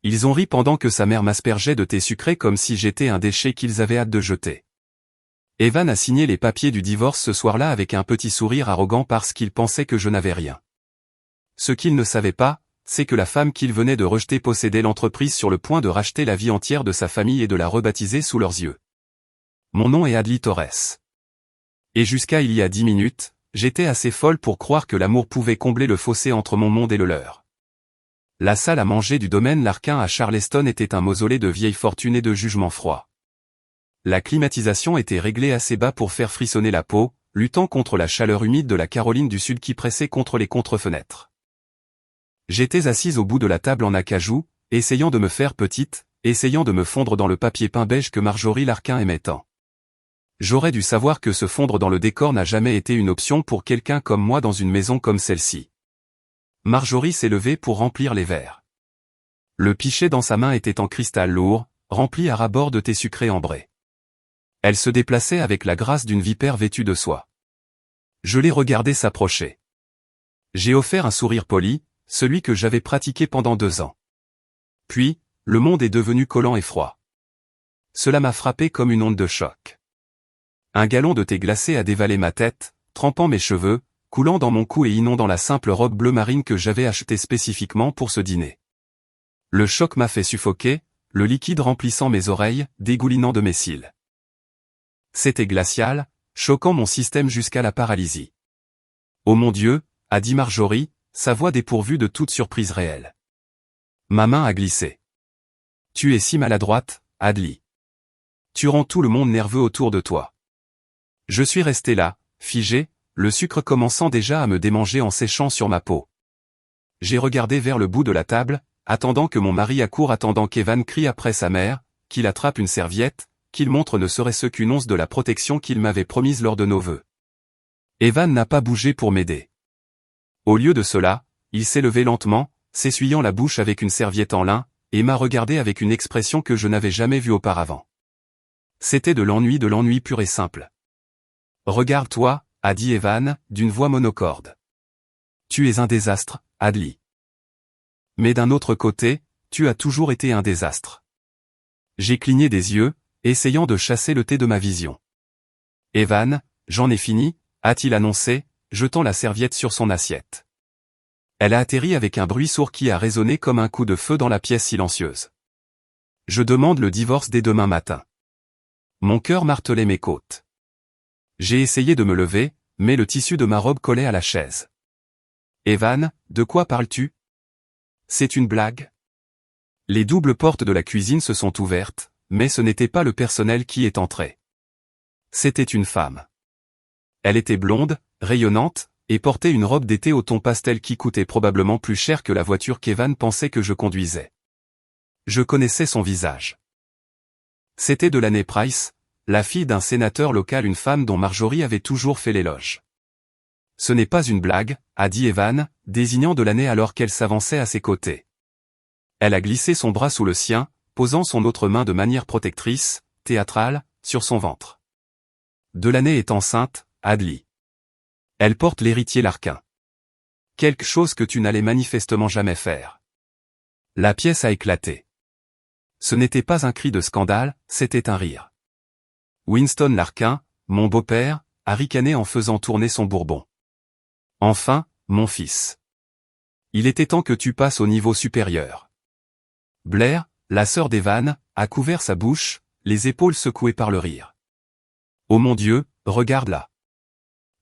Ils ont ri pendant que sa mère m'aspergeait de thé sucré comme si j'étais un déchet qu'ils avaient hâte de jeter. Evan a signé les papiers du divorce ce soir-là avec un petit sourire arrogant parce qu'il pensait que je n'avais rien. Ce qu'il ne savait pas, c'est que la femme qu'il venait de rejeter possédait l'entreprise sur le point de racheter la vie entière de sa famille et de la rebaptiser sous leurs yeux. Mon nom est Adly Torres. Et jusqu'à il y a 10 minutes, j'étais assez folle pour croire que l'amour pouvait combler le fossé entre mon monde et le leur. La salle à manger du domaine Larkin à Charleston était un mausolée de vieille fortune et de jugement froid. La climatisation était réglée assez bas pour faire frissonner la peau, luttant contre la chaleur humide de la Caroline du Sud qui pressait contre les contre-fenêtres. J'étais assise au bout de la table en acajou, essayant de me faire petite, essayant de me fondre dans le papier peint beige que Marjorie Larkin aimait tant. J'aurais dû savoir que se fondre dans le décor n'a jamais été une option pour quelqu'un comme moi dans une maison comme celle-ci. Marjorie s'est levée pour remplir les verres. Le pichet dans sa main était en cristal lourd, rempli à ras-bord de thé sucré ambré. Elle se déplaçait avec la grâce d'une vipère vêtue de soie. Je l'ai regardée s'approcher. J'ai offert un sourire poli, celui que j'avais pratiqué pendant 2 ans. Puis, le monde est devenu collant et froid. Cela m'a frappé comme une onde de choc. Un gallon de thé glacé a dévalé ma tête, trempant mes cheveux, coulant dans mon cou et inondant la simple robe bleu marine que j'avais achetée spécifiquement pour ce dîner. Le choc m'a fait suffoquer, le liquide remplissant mes oreilles, dégoulinant de mes cils. C'était glacial, choquant mon système jusqu'à la paralysie. Oh mon Dieu, a dit Marjorie, sa voix dépourvue de toute surprise réelle. Ma main a glissé. Tu es si maladroite, Adly. Tu rends tout le monde nerveux autour de toi. Je suis resté là, figé, le sucre commençant déjà à me démanger en séchant sur ma peau. J'ai regardé vers le bout de la table, attendant que mon mari accourt, attendant qu'Evan crie après sa mère, qu'il attrape une serviette, qu'il montre ne serait-ce qu'une once de la protection qu'il m'avait promise lors de nos vœux. Evan n'a pas bougé pour m'aider. Au lieu de cela, il s'est levé lentement, s'essuyant la bouche avec une serviette en lin, et m'a regardé avec une expression que je n'avais jamais vue auparavant. C'était de l'ennui pur et simple. Regarde-toi, a dit Evan, d'une voix monocorde. Tu es un désastre, Adly. Mais d'un autre côté, tu as toujours été un désastre. J'ai cligné des yeux, essayant de chasser le thé de ma vision. Evan, j'en ai fini, a-t-il annoncé, jetant la serviette sur son assiette. Elle a atterri avec un bruit sourd qui a résonné comme un coup de feu dans la pièce silencieuse. Je demande le divorce dès demain matin. Mon cœur martelait mes côtes. J'ai essayé de me lever, mais le tissu de ma robe collait à la chaise. Evan, de quoi parles-tu? C'est une blague? Les doubles portes de la cuisine se sont ouvertes, mais ce n'était pas le personnel qui est entré. C'était une femme. Elle était blonde, rayonnante, et portait une robe d'été au ton pastel qui coûtait probablement plus cher que la voiture qu'Evan pensait que je conduisais. Je connaissais son visage. C'était Delaney Price, la fille d'un sénateur local, une femme dont Marjorie avait toujours fait l'éloge. Ce n'est pas une blague, a dit Evan, désignant Delaney alors qu'elle s'avançait à ses côtés. Elle a glissé son bras sous le sien, posant son autre main de manière protectrice, théâtrale, sur son ventre. Delaney est enceinte, Adly. Elle porte l'héritier Larkin. Quelque chose que tu n'allais manifestement jamais faire. La pièce a éclaté. Ce n'était pas un cri de scandale, c'était un rire. Winston Larkin, mon beau-père, a ricané en faisant tourner son bourbon. Enfin, mon fils. Il était temps que tu passes au niveau supérieur. Blair, la sœur d'Evan, a couvert sa bouche, les épaules secouées par le rire. Oh mon Dieu, regarde là.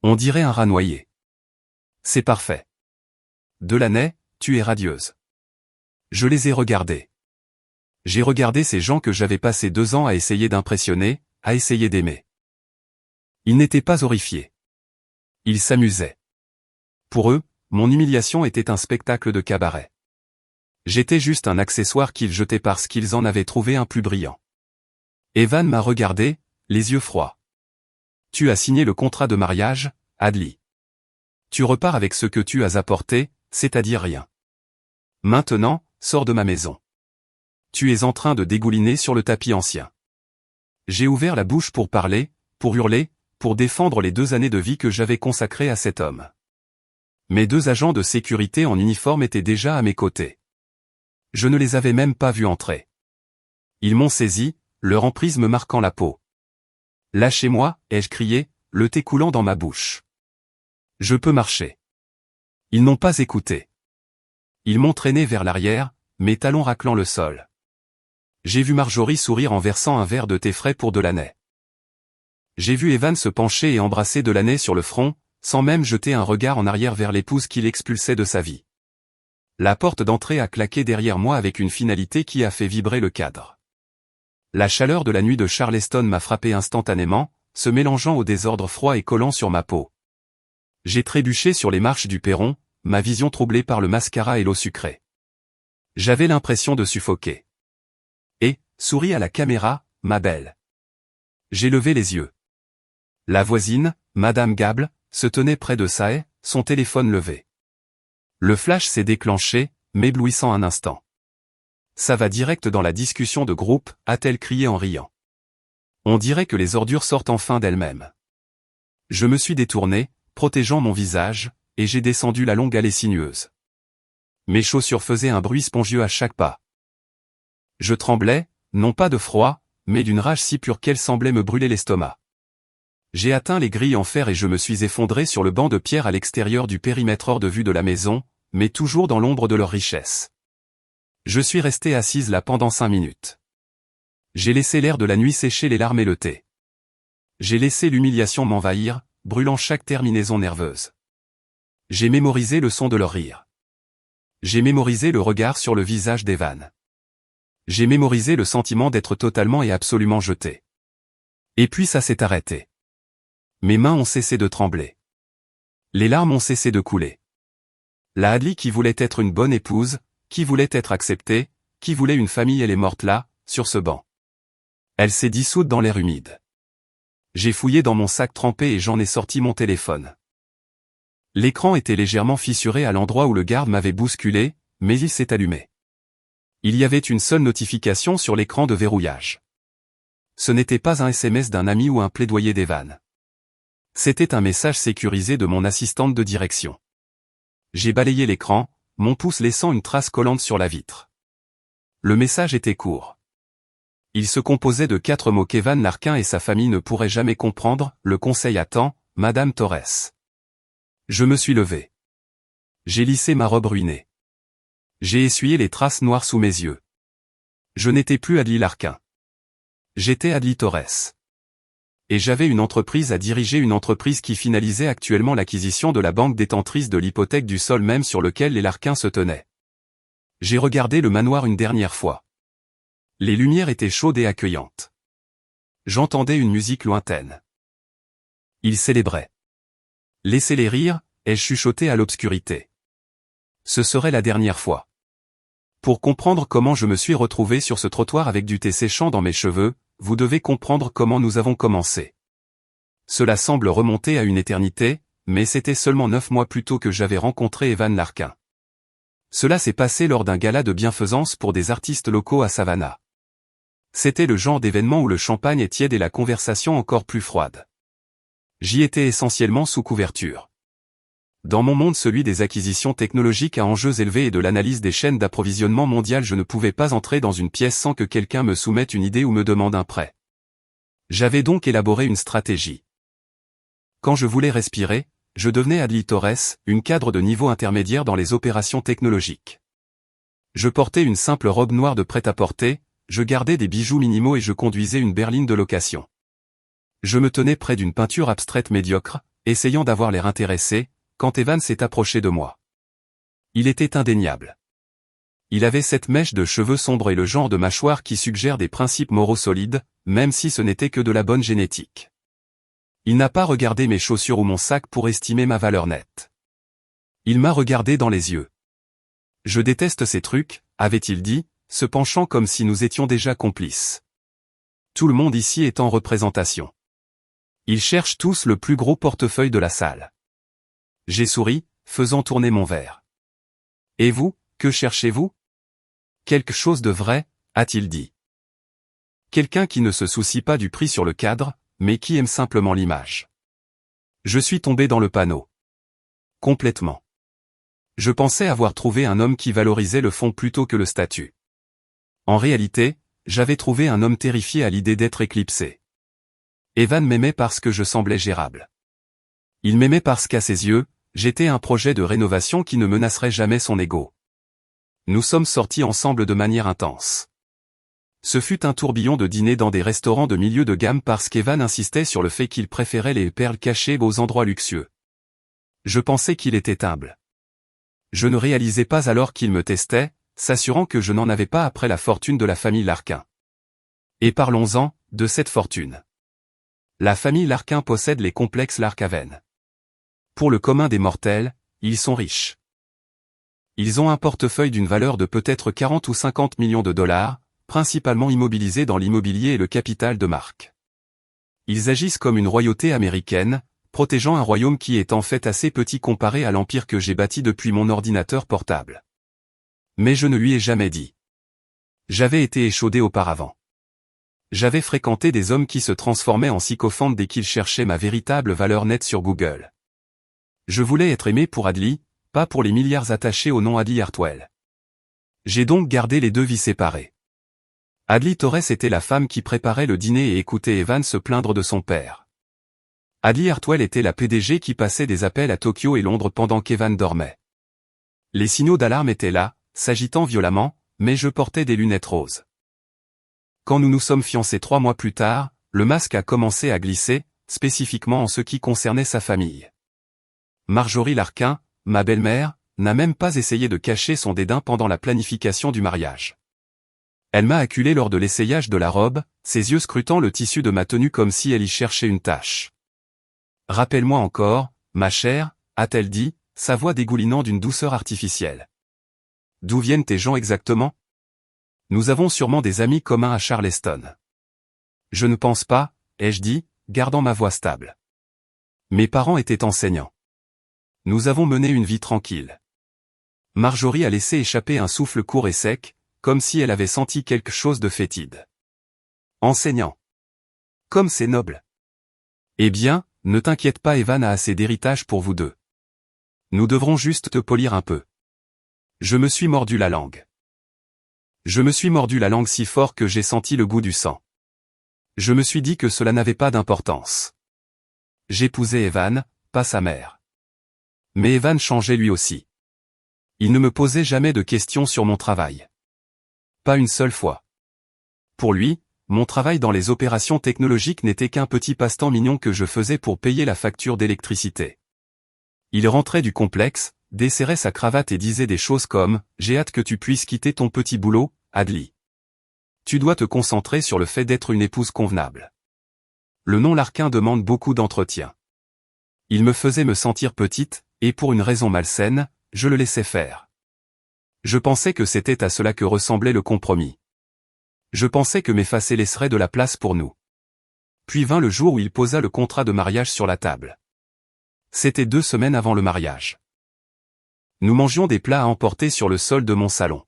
On dirait un rat noyé. C'est parfait. Delaney, tu es radieuse. Je les ai regardés. J'ai regardé ces gens que j'avais passé 2 ans à essayer d'impressionner, à essayer d'aimer. Ils n'étaient pas horrifiés. Ils s'amusaient. Pour eux, mon humiliation était un spectacle de cabaret. J'étais juste un accessoire qu'ils jetaient parce qu'ils en avaient trouvé un plus brillant. Evan m'a regardé, les yeux froids. Tu as signé le contrat de mariage, Adly. Tu repars avec ce que tu as apporté, c'est-à-dire rien. Maintenant, sors de ma maison. Tu es en train de dégouliner sur le tapis ancien. J'ai ouvert la bouche pour parler, pour hurler, pour défendre les 2 années de vie que j'avais consacrées à cet homme. Mes 2 agents de sécurité en uniforme étaient déjà à mes côtés. Je ne les avais même pas vus entrer. Ils m'ont saisi, leur emprise me marquant la peau. Lâchez-moi, ai-je crié, le thé coulant dans ma bouche. Je peux marcher. Ils n'ont pas écouté. Ils m'ont traîné vers l'arrière, mes talons raclant le sol. J'ai vu Marjorie sourire en versant un verre de thé frais pour Delaney. J'ai vu Evan se pencher et embrasser Delaney sur le front, sans même jeter un regard en arrière vers l'épouse qu'il expulsait de sa vie. La porte d'entrée a claqué derrière moi avec une finalité qui a fait vibrer le cadre. La chaleur de la nuit de Charleston m'a frappé instantanément, se mélangeant au désordre froid et collant sur ma peau. J'ai trébuché sur les marches du perron, ma vision troublée par le mascara et l'eau sucrée. J'avais l'impression de suffoquer. Et, souris à la caméra, ma belle. J'ai levé les yeux. La voisine, Madame Gable, se tenait près de sa haie, son téléphone levé. Le flash s'est déclenché, m'éblouissant un instant. Ça va direct dans la discussion de groupe, a-t-elle crié en riant. On dirait que les ordures sortent enfin d'elles-mêmes. Je me suis détourné, protégeant mon visage, et j'ai descendu la longue allée sinueuse. Mes chaussures faisaient un bruit spongieux à chaque pas. Je tremblais, non pas de froid, mais d'une rage si pure qu'elle semblait me brûler l'estomac. J'ai atteint les grilles en fer et je me suis effondré sur le banc de pierre à l'extérieur du périmètre hors de vue de la maison, mais toujours dans l'ombre de leur richesse. Je suis resté assise là pendant 5 minutes. J'ai laissé l'air de la nuit sécher les larmes et le thé. J'ai laissé l'humiliation m'envahir, brûlant chaque terminaison nerveuse. J'ai mémorisé le son de leur rire. J'ai mémorisé le regard sur le visage d'Evan. J'ai mémorisé le sentiment d'être totalement et absolument jeté. Et puis ça s'est arrêté. Mes mains ont cessé de trembler. Les larmes ont cessé de couler. La Hadley qui voulait être une bonne épouse, qui voulait être acceptée, qui voulait une famille, elle est morte là, sur ce banc. Elle s'est dissoute dans l'air humide. J'ai fouillé dans mon sac trempé et j'en ai sorti mon téléphone. L'écran était légèrement fissuré à l'endroit où le garde m'avait bousculé, mais il s'est allumé. Il y avait une seule notification sur l'écran de verrouillage. Ce n'était pas un SMS d'un ami ou un plaidoyer d'Evan. C'était un message sécurisé de mon assistante de direction. J'ai balayé l'écran, mon pouce laissant une trace collante sur la vitre. Le message était court. Il se composait de 4 mots qu'Evan Larkin et sa famille ne pourraient jamais comprendre, le conseil attend, Madame Torres. Je me suis levé. J'ai lissé ma robe ruinée. J'ai essuyé les traces noires sous mes yeux. Je n'étais plus Hadley Larkin. J'étais Hadley Torres. Et j'avais une entreprise à diriger, une entreprise qui finalisait actuellement l'acquisition de la banque détentrice de l'hypothèque du sol même sur lequel les Larkin se tenaient. J'ai regardé le manoir une dernière fois. Les lumières étaient chaudes et accueillantes. J'entendais une musique lointaine. Ils célébraient. Laissez-les rire, ai-je chuchoté à l'obscurité. Ce serait la dernière fois. Pour comprendre comment je me suis retrouvé sur ce trottoir avec du thé séchant dans mes cheveux, vous devez comprendre comment nous avons commencé. Cela semble remonter à une éternité, mais c'était seulement 9 mois plus tôt que j'avais rencontré Evan Larkin. Cela s'est passé lors d'un gala de bienfaisance pour des artistes locaux à Savannah. C'était le genre d'événement où le champagne est tiède et la conversation encore plus froide. J'y étais essentiellement sous couverture. Dans mon monde, celui des acquisitions technologiques à enjeux élevés et de l'analyse des chaînes d'approvisionnement mondiales, je ne pouvais pas entrer dans une pièce sans que quelqu'un me soumette une idée ou me demande un prêt. J'avais donc élaboré une stratégie. Quand je voulais respirer, je devenais Hadley Torres, une cadre de niveau intermédiaire dans les opérations technologiques. Je portais une simple robe noire de prêt-à-porter, je gardais des bijoux minimaux et je conduisais une berline de location. Je me tenais près d'une peinture abstraite médiocre, essayant d'avoir l'air intéressé, quand Evan s'est approché de moi. Il était indéniable. Il avait cette mèche de cheveux sombres et le genre de mâchoire qui suggère des principes moraux solides, même si ce n'était que de la bonne génétique. Il n'a pas regardé mes chaussures ou mon sac pour estimer ma valeur nette. Il m'a regardé dans les yeux. Je déteste ces trucs, avait-il dit, se penchant comme si nous étions déjà complices. Tout le monde ici est en représentation. Ils cherchent tous le plus gros portefeuille de la salle. J'ai souri, faisant tourner mon verre. Et vous, que cherchez-vous? Quelque chose de vrai, a-t-il dit. Quelqu'un qui ne se soucie pas du prix sur le cadre, mais qui aime simplement l'image. Je suis tombé dans le panneau. Complètement. Je pensais avoir trouvé un homme qui valorisait le fond plutôt que le statut. En réalité, j'avais trouvé un homme terrifié à l'idée d'être éclipsé. Evan m'aimait parce que je semblais gérable. Il m'aimait parce qu'à ses yeux, j'étais un projet de rénovation qui ne menacerait jamais son ego. Nous sommes sortis ensemble de manière intense. Ce fut un tourbillon de dîners dans des restaurants de milieu de gamme parce qu'Evan insistait sur le fait qu'il préférait les perles cachées aux endroits luxueux. Je pensais qu'il était humble. Je ne réalisais pas alors qu'il me testait, s'assurant que je n'en avais pas après la fortune de la famille Larkin. Et parlons-en, de cette fortune. La famille Larkin possède les complexes Larcaven. Pour le commun des mortels, ils sont riches. Ils ont un portefeuille d'une valeur de peut-être 40 ou 50 millions de dollars, principalement immobilisés dans l'immobilier et le capital de marque. Ils agissent comme une royauté américaine, protégeant un royaume qui est en fait assez petit comparé à l'empire que j'ai bâti depuis mon ordinateur portable. Mais je ne lui ai jamais dit. J'avais été échaudé auparavant. J'avais fréquenté des hommes qui se transformaient en sycophantes dès qu'ils cherchaient ma véritable valeur nette sur Google. Je voulais être aimé pour Adley, pas pour les milliards attachés au nom Adley Hartwell. J'ai donc gardé les deux vies séparées. Adley Torres était la femme qui préparait le dîner et écoutait Evan se plaindre de son père. Adley Hartwell était la PDG qui passait des appels à Tokyo et Londres pendant qu'Evan dormait. Les signaux d'alarme étaient là, s'agitant violemment, mais je portais des lunettes roses. Quand nous nous sommes fiancés 3 mois plus tard, le masque a commencé à glisser, spécifiquement en ce qui concernait sa famille. Marjorie Larkin, ma belle-mère, n'a même pas essayé de cacher son dédain pendant la planification du mariage. Elle m'a acculé lors de l'essayage de la robe, ses yeux scrutant le tissu de ma tenue comme si elle y cherchait une tache. « Rappelle-moi encore, ma chère », a-t-elle dit, sa voix dégoulinant d'une douceur artificielle. « D'où viennent tes gens exactement ? Nous avons sûrement des amis communs à Charleston. » « Je ne pense pas, ai-je dit, gardant ma voix stable. Mes parents étaient enseignants. Nous avons mené une vie tranquille. Marjorie a laissé échapper un souffle court et sec, comme si elle avait senti quelque chose de fétide. Enseignant. Comme c'est noble. Eh bien, ne t'inquiète pas, Evan a assez d'héritage pour vous deux. Nous devrons juste te polir un peu. Je me suis mordu la langue. Je me suis mordu la langue si fort que j'ai senti le goût du sang. Je me suis dit que cela n'avait pas d'importance. J'épousais Evan, pas sa mère. Mais Evan changeait lui aussi. Il ne me posait jamais de questions sur mon travail. Pas une seule fois. Pour lui, mon travail dans les opérations technologiques n'était qu'un petit passe-temps mignon que je faisais pour payer la facture d'électricité. Il rentrait du complexe, desserrait sa cravate et disait des choses comme « J'ai hâte que tu puisses quitter ton petit boulot, Adley. Tu dois te concentrer sur le fait d'être une épouse convenable. » Le nom Larkin demande beaucoup d'entretien. Il me faisait me sentir petite, et pour une raison malsaine, je le laissais faire. Je pensais que c'était à cela que ressemblait le compromis. Je pensais que m'effacer laisserait de la place pour nous. Puis vint le jour où il posa le contrat de mariage sur la table. C'était 2 semaines avant le mariage. Nous mangions des plats à emporter sur le sol de mon salon.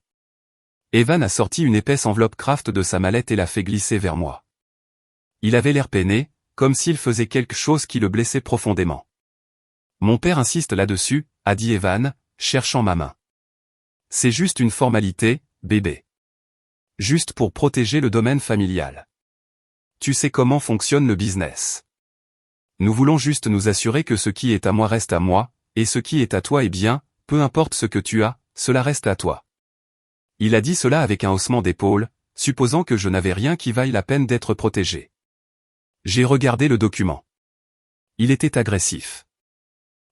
Evan a sorti une épaisse enveloppe Kraft de sa mallette et l'a fait glisser vers moi. Il avait l'air peiné, comme s'il faisait quelque chose qui le blessait profondément. Mon père insiste là-dessus, a dit Evan, cherchant ma main. C'est juste une formalité, bébé. Juste pour protéger le domaine familial. Tu sais comment fonctionne le business. Nous voulons juste nous assurer que ce qui est à moi reste à moi, et ce qui est à toi est bien, peu importe ce que tu as, cela reste à toi. Il a dit cela avec un haussement d'épaule, supposant que je n'avais rien qui vaille la peine d'être protégé. J'ai regardé le document. Il était agressif.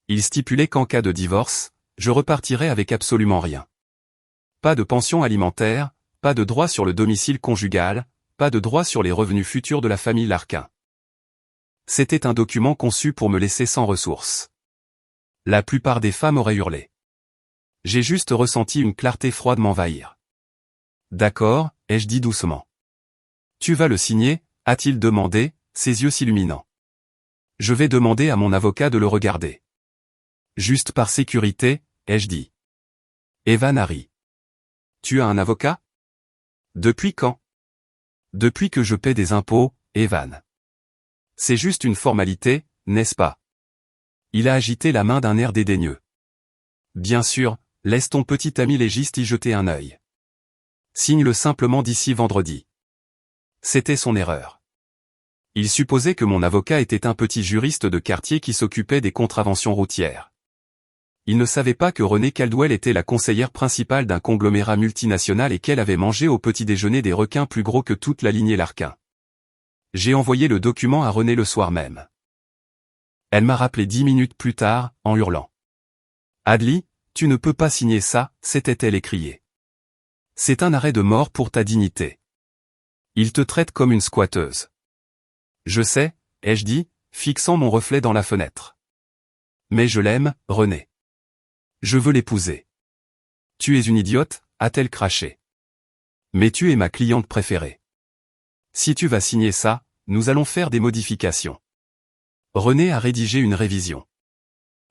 Il stipulait qu'en cas de divorce, je repartirais avec absolument rien. Pas de pension alimentaire, pas de droit sur le domicile conjugal, pas de droit sur les revenus futurs de la famille Larkin. C'était un document conçu pour me laisser sans ressources. La plupart des femmes auraient hurlé. J'ai juste ressenti une clarté froide m'envahir. D'accord, ai-je dit doucement. Tu vas le signer, a-t-il demandé, ses yeux s'illuminant. Je vais demander à mon avocat de le regarder. Juste par sécurité, ai-je dit. Evan a ri. Tu as un avocat? Depuis quand? Depuis que je paie des impôts, Evan. C'est juste une formalité, n'est-ce pas? Il a agité la main d'un air dédaigneux. Bien sûr, laisse ton petit ami légiste y jeter un œil. Signe-le simplement d'ici vendredi. C'était son erreur. Il supposait que mon avocat était un petit juriste de quartier qui s'occupait des contraventions routières. Il ne savait pas que Renée Caldwell était la conseillère principale d'un conglomérat multinational et qu'elle avait mangé au petit déjeuner des requins plus gros que toute la lignée Larquin. J'ai envoyé le document à Renée le soir même. Elle m'a rappelé 10 minutes plus tard, en hurlant. « Adli, tu ne peux pas signer ça », s'était-elle écriée. « C'est un arrêt de mort pour ta dignité. Il te traite comme une squatteuse. » « Je sais, » ai-je dit, fixant mon reflet dans la fenêtre. « Mais je l'aime, Renée. Je veux l'épouser. »« Tu es une idiote », a-t-elle craché. « Mais tu es ma cliente préférée. Si tu vas signer ça, nous allons faire des modifications. » Renée a rédigé une révision.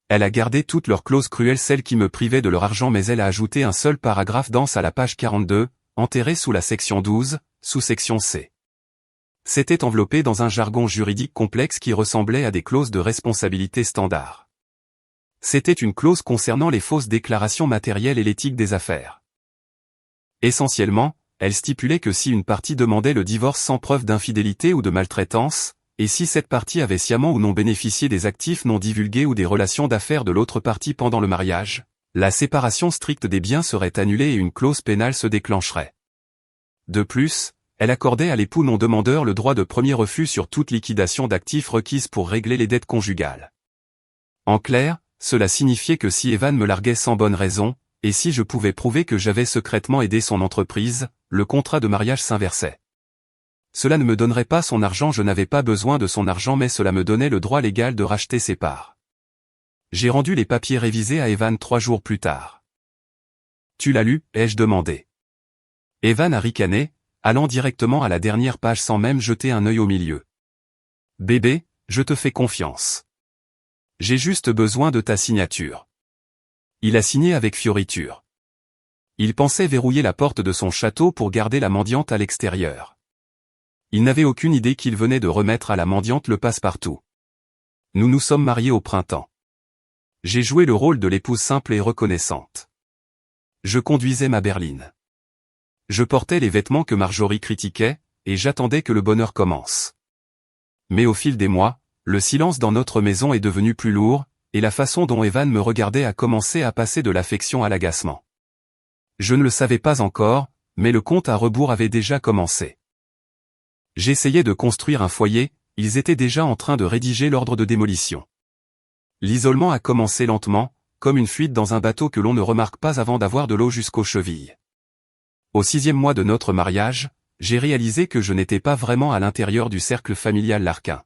Elle a gardé toutes leurs clauses cruelles, celles qui me privaient de leur argent, mais elle a ajouté un seul paragraphe dense à la page 42, enterré sous la section 12, sous-section C. C'était enveloppé dans un jargon juridique complexe qui ressemblait à des clauses de responsabilité standard. C'était une clause concernant les fausses déclarations matérielles et l'éthique des affaires. Essentiellement, elle stipulait que si une partie demandait le divorce sans preuve d'infidélité ou de maltraitance, et si cette partie avait sciemment ou non bénéficié des actifs non divulgués ou des relations d'affaires de l'autre partie pendant le mariage, la séparation stricte des biens serait annulée et une clause pénale se déclencherait. De plus, elle accordait à l'époux non demandeur le droit de premier refus sur toute liquidation d'actifs requise pour régler les dettes conjugales. En clair, cela signifiait que si Evan me larguait sans bonne raison, et si je pouvais prouver que j'avais secrètement aidé son entreprise, le contrat de mariage s'inversait. Cela ne me donnerait pas son argent, je n'avais pas besoin de son argent, mais cela me donnait le droit légal de racheter ses parts. J'ai rendu les papiers révisés à Evan 3 jours plus tard. « Tu l'as lu ?» ai-je demandé. Evan a ricané, allant directement à la dernière page sans même jeter un œil au milieu. « Bébé, je te fais confiance. J'ai juste besoin de ta signature. » Il a signé avec fioriture. Il pensait verrouiller la porte de son château pour garder la mendiante à l'extérieur. Il n'avait aucune idée qu'il venait de remettre à la mendiante le passe-partout. Nous nous sommes mariés au printemps. J'ai joué le rôle de l'épouse simple et reconnaissante. Je conduisais ma berline. Je portais les vêtements que Marjorie critiquait, et j'attendais que le bonheur commence. Mais au fil des mois, le silence dans notre maison est devenu plus lourd, et la façon dont Evan me regardait a commencé à passer de l'affection à l'agacement. Je ne le savais pas encore, mais le compte à rebours avait déjà commencé. J'essayais de construire un foyer, ils étaient déjà en train de rédiger l'ordre de démolition. L'isolement a commencé lentement, comme une fuite dans un bateau que l'on ne remarque pas avant d'avoir de l'eau jusqu'aux chevilles. Au 6e mois de notre mariage, j'ai réalisé que je n'étais pas vraiment à l'intérieur du cercle familial Larquin.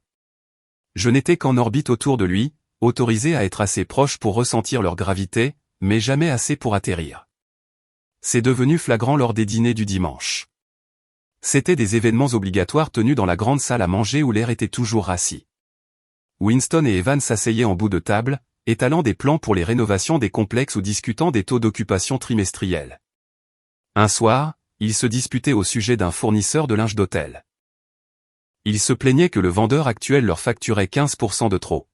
Je n'étais qu'en orbite autour de lui, autorisé à être assez proche pour ressentir leur gravité, mais jamais assez pour atterrir. C'est devenu flagrant lors des dîners du dimanche. C'étaient des événements obligatoires tenus dans la grande salle à manger où l'air était toujours rassis. Winston et Evan s'asseyaient en bout de table, étalant des plans pour les rénovations des complexes ou discutant des taux d'occupation trimestriels. Un soir, ils se disputaient au sujet d'un fournisseur de linge d'hôtel. Ils se plaignaient que le vendeur actuel leur facturait 15% de trop.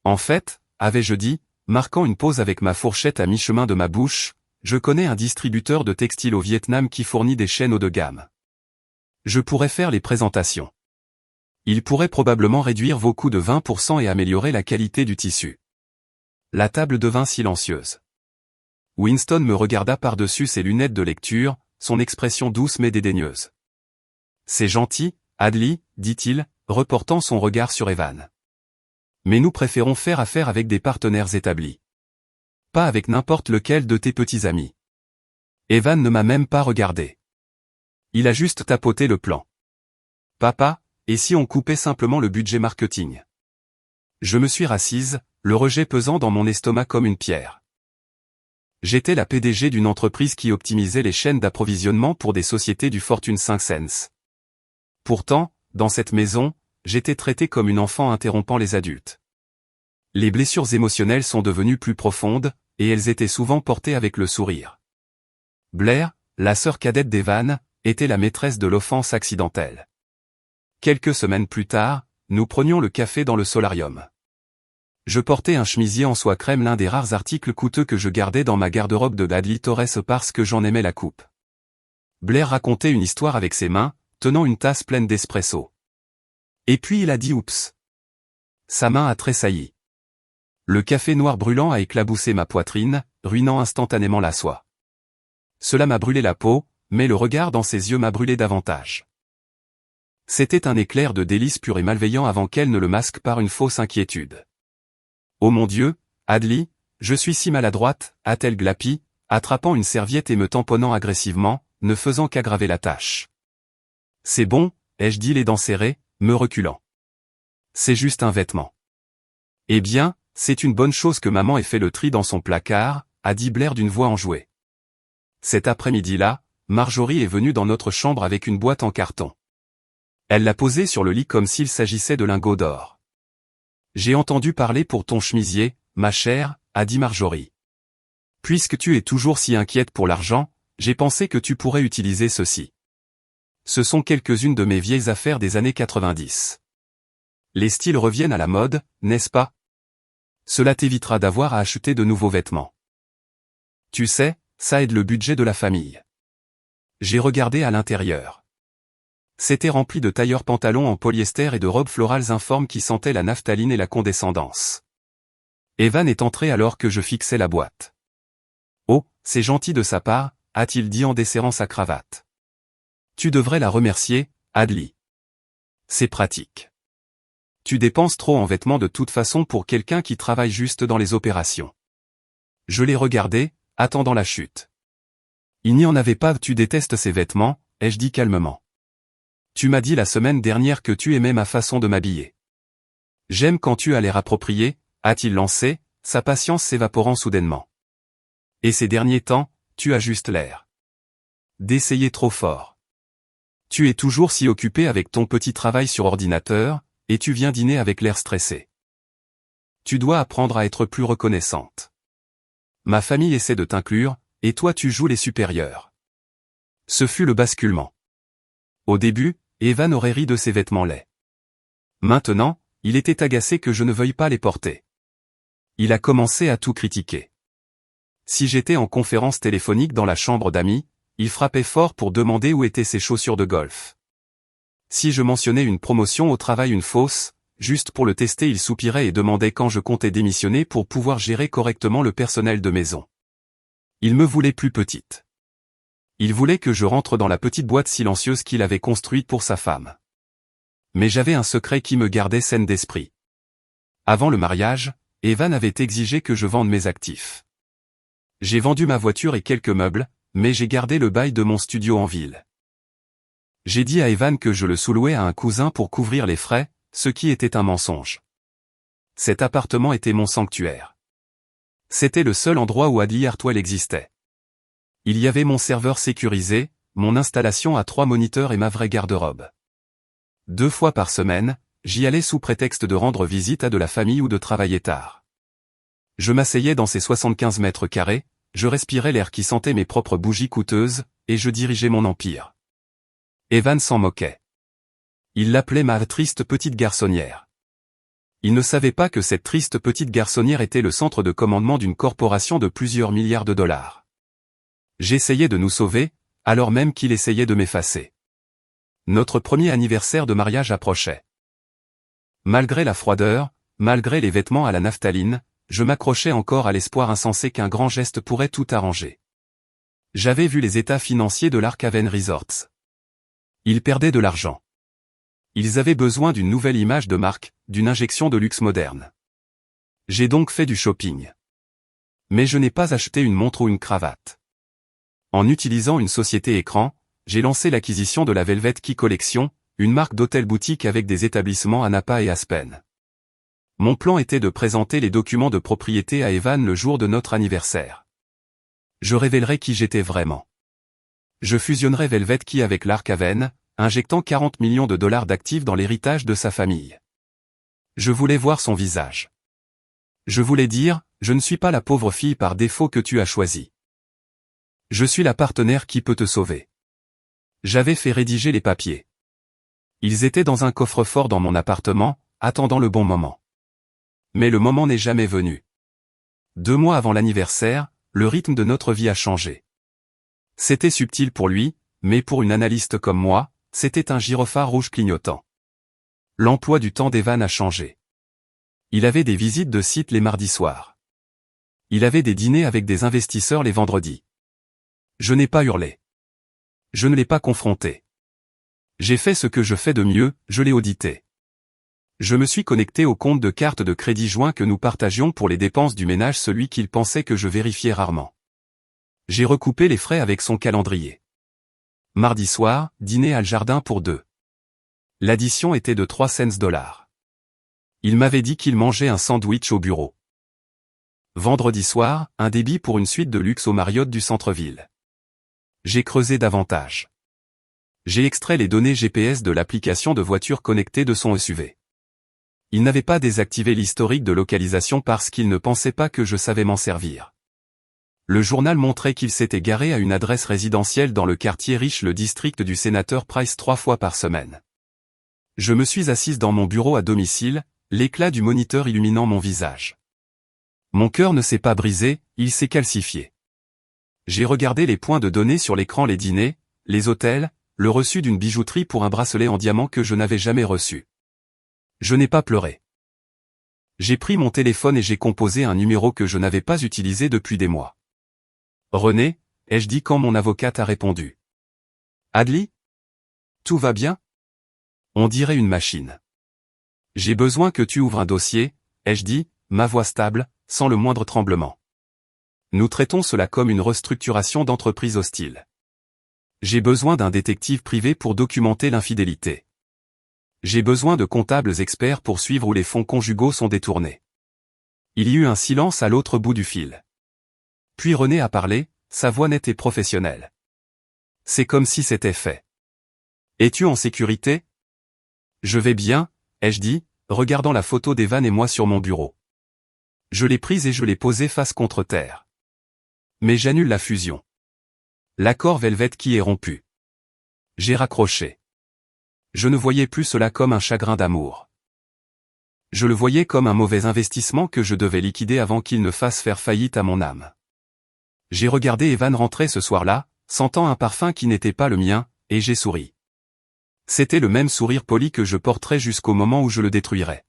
En fait, avais-je dit, marquant une pause avec ma fourchette à mi-chemin de ma bouche, je connais un distributeur de textiles au Vietnam qui fournit des chaînes haut de gamme. Je pourrais faire les présentations. Il pourrait probablement réduire vos coûts de 20% et améliorer la qualité du tissu. La table devint silencieuse. Winston me regarda par-dessus ses lunettes de lecture, son expression douce mais dédaigneuse. « C'est gentil, Adli, dit-il, reportant son regard sur Evan. Mais nous préférons faire affaire avec des partenaires établis. Pas avec n'importe lequel de tes petits amis. » Evan ne m'a même pas regardé. Il a juste tapoté le plan. « Papa, et si on coupait simplement le budget marketing ?» Je me suis rassise, le rejet pesant dans mon estomac comme une pierre. J'étais la PDG d'une entreprise qui optimisait les chaînes d'approvisionnement pour des sociétés du Fortune 500. Pourtant, dans cette maison, j'étais traité comme une enfant interrompant les adultes. Les blessures émotionnelles sont devenues plus profondes, et elles étaient souvent portées avec le sourire. Blair, la sœur cadette d'Evan, était la maîtresse de l'offense accidentelle. Quelques semaines plus tard, nous prenions le café dans le solarium. Je portais un chemisier en soie crème, l'un des rares articles coûteux que je gardais dans ma garde-robe de Dudley Torres parce que j'en aimais la coupe. Blair racontait une histoire avec ses mains, tenant une tasse pleine d'espresso. Et puis il a dit oups. Sa main a tressailli. Le café noir brûlant a éclaboussé ma poitrine, ruinant instantanément la soie. Cela m'a brûlé la peau, mais le regard dans ses yeux m'a brûlé davantage. C'était un éclair de délice pur et malveillant avant qu'elle ne le masque par une fausse inquiétude. Oh mon Dieu, Adli, je suis si maladroite, a-t-elle glapi, attrapant une serviette et me tamponnant agressivement, ne faisant qu'aggraver la tâche. C'est bon, ai-je dit les dents serrées, me reculant. C'est juste un vêtement. Eh bien, c'est une bonne chose que maman ait fait le tri dans son placard, a dit Blair d'une voix enjouée. Cet après-midi-là, Marjorie est venue dans notre chambre avec une boîte en carton. Elle l'a posée sur le lit comme s'il s'agissait de lingots d'or. J'ai entendu parler pour ton chemisier, ma chère, a dit Marjorie. Puisque tu es toujours si inquiète pour l'argent, j'ai pensé que tu pourrais utiliser ceci. Ce sont quelques-unes de mes vieilles affaires des années 90. Les styles reviennent à la mode, n'est-ce pas? Cela t'évitera d'avoir à acheter de nouveaux vêtements. Tu sais, ça aide le budget de la famille. J'ai regardé à l'intérieur. C'était rempli de tailleurs pantalons en polyester et de robes florales informes qui sentaient la naphtaline et la condescendance. Evan est entré alors que je fixais la boîte. Oh, c'est gentil de sa part, a-t-il dit en desserrant sa cravate. Tu devrais la remercier, Adli. C'est pratique. Tu dépenses trop en vêtements de toute façon pour quelqu'un qui travaille juste dans les opérations. Je l'ai regardé, attendant la chute. Il n'y en avait pas, tu détestes ces vêtements, ai-je dit calmement. Tu m'as dit la semaine dernière que tu aimais ma façon de m'habiller. J'aime quand tu as l'air approprié, a-t-il lancé, sa patience s'évaporant soudainement. Et ces derniers temps, tu as juste l'air d'essayer trop fort. Tu es toujours si occupé avec ton petit travail sur ordinateur, et tu viens dîner avec l'air stressé. Tu dois apprendre à être plus reconnaissante. Ma famille essaie de t'inclure, et toi tu joues les supérieurs. Ce fut le basculement. Au début, Evan aurait ri de ses vêtements laids. Maintenant, il était agacé que je ne veuille pas les porter. Il a commencé à tout critiquer. Si j'étais en conférence téléphonique dans la chambre d'amis, il frappait fort pour demander où étaient ses chaussures de golf. Si je mentionnais une promotion au travail, une fausse, juste pour le tester, il soupirait et demandait quand je comptais démissionner pour pouvoir gérer correctement le personnel de maison. Il me voulait plus petite. Il voulait que je rentre dans la petite boîte silencieuse qu'il avait construite pour sa femme. Mais j'avais un secret qui me gardait saine d'esprit. Avant le mariage, Evan avait exigé que je vende mes actifs. J'ai vendu ma voiture et quelques meubles, mais j'ai gardé le bail de mon studio en ville. J'ai dit à Evan que je le sous-louais à un cousin pour couvrir les frais, ce qui était un mensonge. Cet appartement était mon sanctuaire. C'était le seul endroit où Adli Hartwell existait. Il y avait mon serveur sécurisé, mon installation à 3 moniteurs et ma vraie garde-robe. 2 fois par semaine, j'y allais sous prétexte de rendre visite à de la famille ou de travailler tard. Je m'asseyais dans ces 75 mètres carrés, je respirais l'air qui sentait mes propres bougies coûteuses, et je dirigeais mon empire. Evan s'en moquait. Il l'appelait ma triste petite garçonnière. Il ne savait pas que cette triste petite garçonnière était le centre de commandement d'une corporation de plusieurs milliards de dollars. J'essayais de nous sauver, alors même qu'il essayait de m'effacer. Notre premier anniversaire de mariage approchait. Malgré la froideur, malgré les vêtements à la naphtaline, je m'accrochais encore à l'espoir insensé qu'un grand geste pourrait tout arranger. J'avais vu les états financiers de l'Ark-Haven Resorts. Ils perdaient de l'argent. Ils avaient besoin d'une nouvelle image de marque, d'une injection de luxe moderne. J'ai donc fait du shopping. Mais je n'ai pas acheté une montre ou une cravate. En utilisant une société écran, j'ai lancé l'acquisition de la Velvet Key Collection, une marque d'hôtel-boutique avec des établissements à Napa et Aspen. Mon plan était de présenter les documents de propriété à Evan le jour de notre anniversaire. Je révélerai qui j'étais vraiment. Je fusionnerai Velvet Key avec l'Ark-Haven, injectant 40 millions de dollars d'actifs dans l'héritage de sa famille. Je voulais voir son visage. Je voulais dire, je ne suis pas la pauvre fille par défaut que tu as choisie. Je suis la partenaire qui peut te sauver. J'avais fait rédiger les papiers. Ils étaient dans un coffre-fort dans mon appartement, attendant le bon moment. Mais le moment n'est jamais venu. 2 mois avant l'anniversaire, le rythme de notre vie a changé. C'était subtil pour lui, mais pour une analyste comme moi, c'était un gyrophare rouge clignotant. L'emploi du temps d'Evan a changé. Il avait des visites de site les mardis soirs. Il avait des dîners avec des investisseurs les vendredis. Je n'ai pas hurlé. Je ne l'ai pas confronté. J'ai fait ce que je fais de mieux, je l'ai audité. Je me suis connecté au compte de carte de crédit joint que nous partagions pour les dépenses du ménage, celui qu'il pensait que je vérifiais rarement. J'ai recoupé les frais avec son calendrier. Mardi soir, dîner à le jardin pour 2. L'addition était de 3 cents $. Il m'avait dit qu'il mangeait un sandwich au bureau. Vendredi soir, un débit pour une suite de luxe au Marriott du centre-ville. J'ai creusé davantage. J'ai extrait les données GPS de l'application de voiture connectée de son SUV. Il n'avait pas désactivé l'historique de localisation parce qu'il ne pensait pas que je savais m'en servir. Le journal montrait qu'il s'était garé à une adresse résidentielle dans le quartier riche, le district du sénateur Price, 3 fois par semaine. Je me suis assise dans mon bureau à domicile, l'éclat du moniteur illuminant mon visage. Mon cœur ne s'est pas brisé, il s'est calcifié. J'ai regardé les points de données sur l'écran, les dîners, les hôtels, le reçu d'une bijouterie pour un bracelet en diamant que je n'avais jamais reçu. Je n'ai pas pleuré. J'ai pris mon téléphone et j'ai composé un numéro que je n'avais pas utilisé depuis des mois. René, ai-je dit quand mon avocate a répondu. Adli? Tout va bien? On dirait une machine. J'ai besoin que tu ouvres un dossier, ai-je dit, ma voix stable, sans le moindre tremblement. Nous traitons cela comme une restructuration d'entreprise hostile. J'ai besoin d'un détective privé pour documenter l'infidélité. J'ai besoin de comptables experts pour suivre où les fonds conjugaux sont détournés. Il y eut un silence à l'autre bout du fil. Puis René a parlé, sa voix nette et professionnelle. C'est comme si c'était fait. Es-tu en sécurité? Je vais bien, ai-je dit, regardant la photo d'Evan et moi sur mon bureau. Je l'ai prise et je l'ai posée face contre terre. Mais j'annule la fusion. L'accord Velvet qui est rompu. J'ai raccroché. Je ne voyais plus cela comme un chagrin d'amour. Je le voyais comme un mauvais investissement que je devais liquider avant qu'il ne fasse faire faillite à mon âme. J'ai regardé Evan rentrer ce soir-là, sentant un parfum qui n'était pas le mien, et j'ai souri. C'était le même sourire poli que je porterais jusqu'au moment où je le détruirais.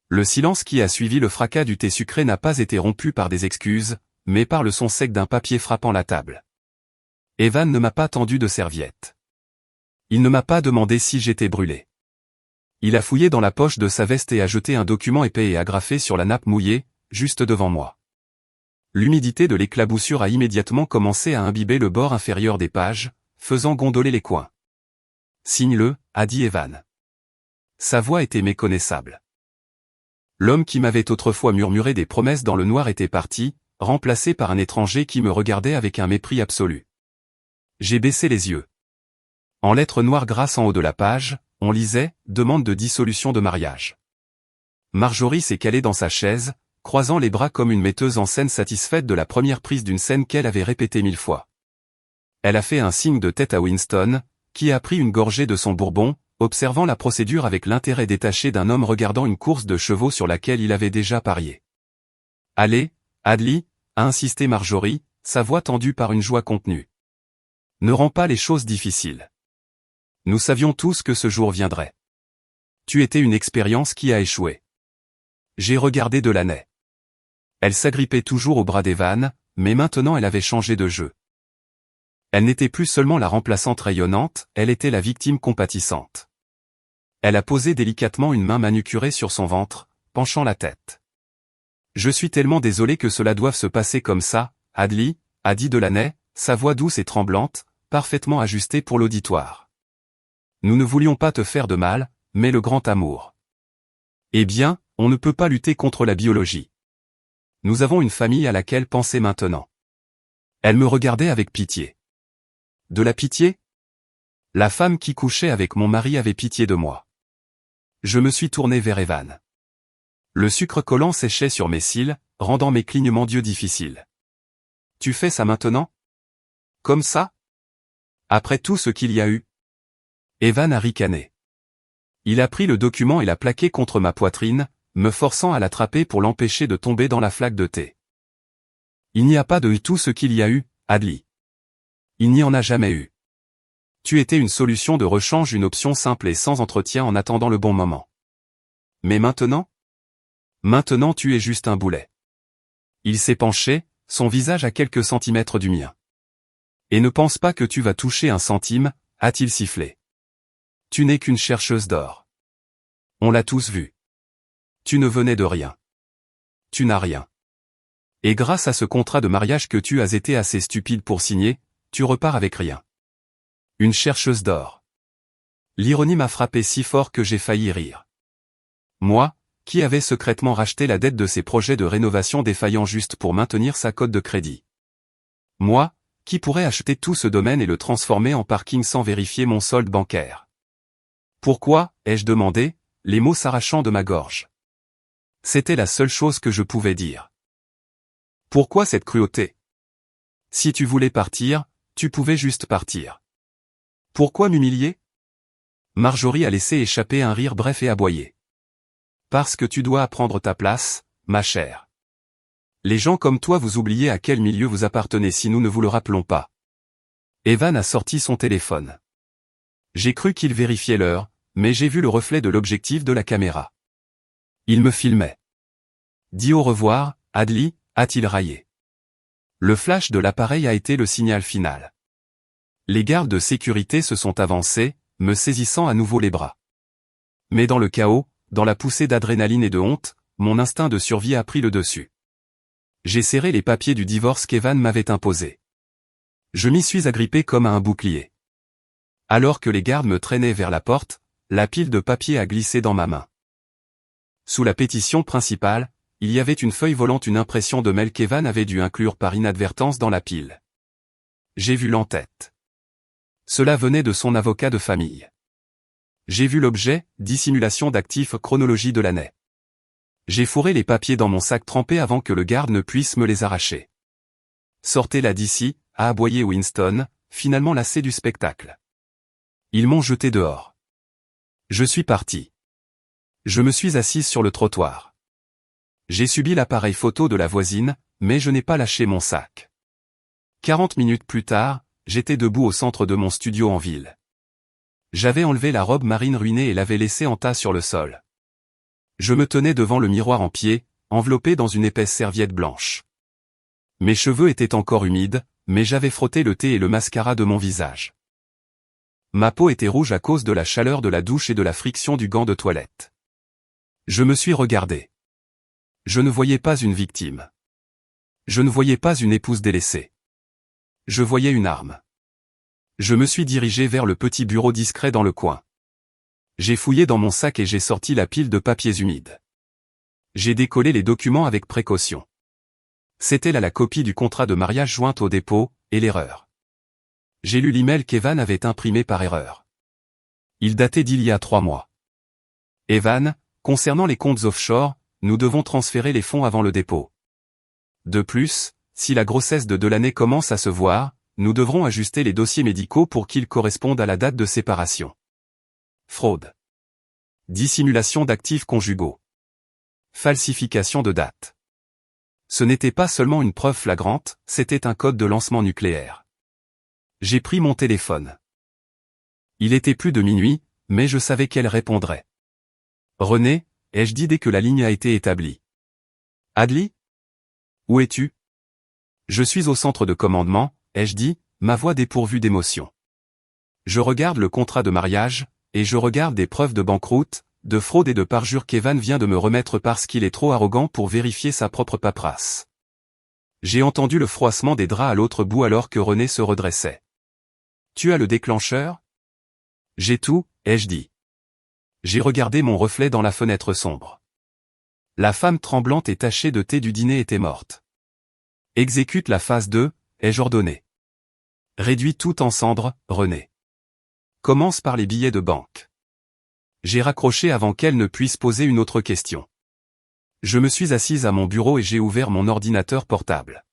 Le silence qui a suivi le fracas du thé sucré n'a pas été rompu par des excuses, mais par le son sec d'un papier frappant la table. Evan ne m'a pas tendu de serviette. Il ne m'a pas demandé si j'étais brûlé. Il a fouillé dans la poche de sa veste et a jeté un document épais et agrafé sur la nappe mouillée, juste devant moi. L'humidité de l'éclaboussure a immédiatement commencé à imbiber le bord inférieur des pages, faisant gondoler les coins. « Signe-le » a dit Evan. Sa voix était méconnaissable. L'homme qui m'avait autrefois murmuré des promesses dans le noir était parti, remplacé par un étranger qui me regardait avec un mépris absolu. J'ai baissé les yeux. En lettres noires grasses en haut de la page, on lisait « Demande de dissolution de mariage ». Marjorie s'est calée dans sa chaise, croisant les bras comme une metteuse en scène satisfaite de la première prise d'une scène qu'elle avait répétée 1000 fois. Elle a fait un signe de tête à Winston, qui a pris une gorgée de son bourbon, observant la procédure avec l'intérêt détaché d'un homme regardant une course de chevaux sur laquelle il avait déjà parié. « Allez, Adli » a insisté Marjorie, sa voix tendue par une joie contenue. « Ne rends pas les choses difficiles. Nous savions tous que ce jour viendrait. Tu étais une expérience qui a échoué. » J'ai regardé Delaney. Elle s'agrippait toujours au bras d'Evan, mais maintenant elle avait changé de jeu. Elle n'était plus seulement la remplaçante rayonnante, elle était la victime compatissante. Elle a posé délicatement une main manucurée sur son ventre, penchant la tête. « Je suis tellement désolé que cela doive se passer comme ça, Adli » a dit Delaney, sa voix douce et tremblante, parfaitement ajustée pour l'auditoire. « Nous ne voulions pas te faire de mal, mais le grand amour. Eh bien, on ne peut pas lutter contre la biologie. Nous avons une famille à laquelle penser maintenant. » Elle me regardait avec pitié. De la pitié? La femme qui couchait avec mon mari avait pitié de moi. Je me suis tourné vers Evan. Le sucre collant séchait sur mes cils, rendant mes clignements d'yeux difficiles. « Tu fais ça maintenant? Comme ça? Après tout ce qu'il y a eu? » Evan a ricané. Il a pris le document et l'a plaqué contre ma poitrine, me forçant à l'attraper pour l'empêcher de tomber dans la flaque de thé. Il n'y a pas de tout ce qu'il y a eu, Adli. Il n'y en a jamais eu. Tu étais une solution de rechange, une option simple et sans entretien en attendant le bon moment. Mais maintenant? Maintenant tu es juste un boulet. Il s'est penché, son visage à quelques centimètres du mien. Et ne pense pas que tu vas toucher un centime, a-t-il sifflé. Tu n'es qu'une chercheuse d'or. On l'a tous vu. Tu ne venais de rien. Tu n'as rien. Et grâce à ce contrat de mariage que tu as été assez stupide pour signer, tu repars avec rien. Une chercheuse d'or. L'ironie m'a frappé si fort que j'ai failli rire. Moi, qui avais secrètement racheté la dette de ses projets de rénovation défaillants juste pour maintenir sa cote de crédit. Moi, qui pourrais acheter tout ce domaine et le transformer en parking sans vérifier mon solde bancaire. Pourquoi, ai-je demandé, les mots s'arrachant de ma gorge. C'était la seule chose que je pouvais dire. Pourquoi cette cruauté? Si tu voulais partir, tu pouvais juste partir. Pourquoi m'humilier? Marjorie a laissé échapper un rire bref et aboyé. Parce que tu dois apprendre ta place, ma chère. Les gens comme toi vous oubliez à quel milieu vous appartenez si nous ne vous le rappelons pas. Evan a sorti son téléphone. J'ai cru qu'il vérifiait l'heure, mais j'ai vu le reflet de l'objectif de la caméra. Il me filmait. Dis au revoir, Adli, a-t-il raillé. Le flash de l'appareil a été le signal final. Les gardes de sécurité se sont avancés, me saisissant à nouveau les bras. Mais dans le chaos, dans la poussée d'adrénaline et de honte, mon instinct de survie a pris le dessus. J'ai serré les papiers du divorce qu'Evan m'avait imposé. Je m'y suis agrippé comme à un bouclier. Alors que les gardes me traînaient vers la porte, la pile de papier a glissé dans ma main. Sous la pétition principale, il y avait une feuille volante, une impression de mail qu'Evan avait dû inclure par inadvertance dans la pile. J'ai vu l'entête. Cela venait de son avocat de famille. J'ai vu l'objet, dissimulation d'actifs, chronologie de l'année. J'ai fourré les papiers dans mon sac trempé avant que le garde ne puisse me les arracher. Sortez-la d'ici, a aboyé Winston, finalement lassé du spectacle. Ils m'ont jeté dehors. Je suis parti. Je me suis assise sur le trottoir. J'ai subi l'appareil photo de la voisine, mais je n'ai pas lâché mon sac. 40 minutes plus tard, j'étais debout au centre de mon studio en ville. J'avais enlevé la robe marine ruinée et l'avais laissée en tas sur le sol. Je me tenais devant le miroir en pied, enveloppé dans une épaisse serviette blanche. Mes cheveux étaient encore humides, mais j'avais frotté le thé et le mascara de mon visage. Ma peau était rouge à cause de la chaleur de la douche et de la friction du gant de toilette. Je me suis regardé. Je ne voyais pas une victime. Je ne voyais pas une épouse délaissée. Je voyais une arme. Je me suis dirigé vers le petit bureau discret dans le coin. J'ai fouillé dans mon sac et j'ai sorti la pile de papiers humides. J'ai décollé les documents avec précaution. C'était là la copie du contrat de mariage jointe au dépôt, et l'erreur. J'ai lu l'email qu'Evan avait imprimé par erreur. Il datait d'il y a 3 mois. Evan, concernant les comptes offshore, nous devons transférer les fonds avant le dépôt. De plus, si la grossesse de l'année commence à se voir, nous devrons ajuster les dossiers médicaux pour qu'ils correspondent à la date de séparation. Fraude. Dissimulation d'actifs conjugaux. Falsification de date. Ce n'était pas seulement une preuve flagrante, c'était un code de lancement nucléaire. J'ai pris mon téléphone. Il était plus de minuit, mais je savais qu'elle répondrait. René, ai-je dit dès que la ligne a été établie. Adli? Où es-tu? Je suis au centre de commandement, ai-je dit, ma voix dépourvue d'émotion. Je regarde le contrat de mariage, et je regarde des preuves de banqueroute, de fraude et de parjure qu'Evan vient de me remettre parce qu'il est trop arrogant pour vérifier sa propre paperasse. J'ai entendu le froissement des draps à l'autre bout alors que René se redressait. Tu as le déclencheur? J'ai tout, ai-je dit. J'ai regardé mon reflet dans la fenêtre sombre. La femme tremblante et tachée de thé du dîner était morte. Exécute la phase 2, ai-je ordonné. Réduis tout en cendres, René. Commence par les billets de banque. J'ai raccroché avant qu'elle ne puisse poser une autre question. Je me suis assise à mon bureau et j'ai ouvert mon ordinateur portable.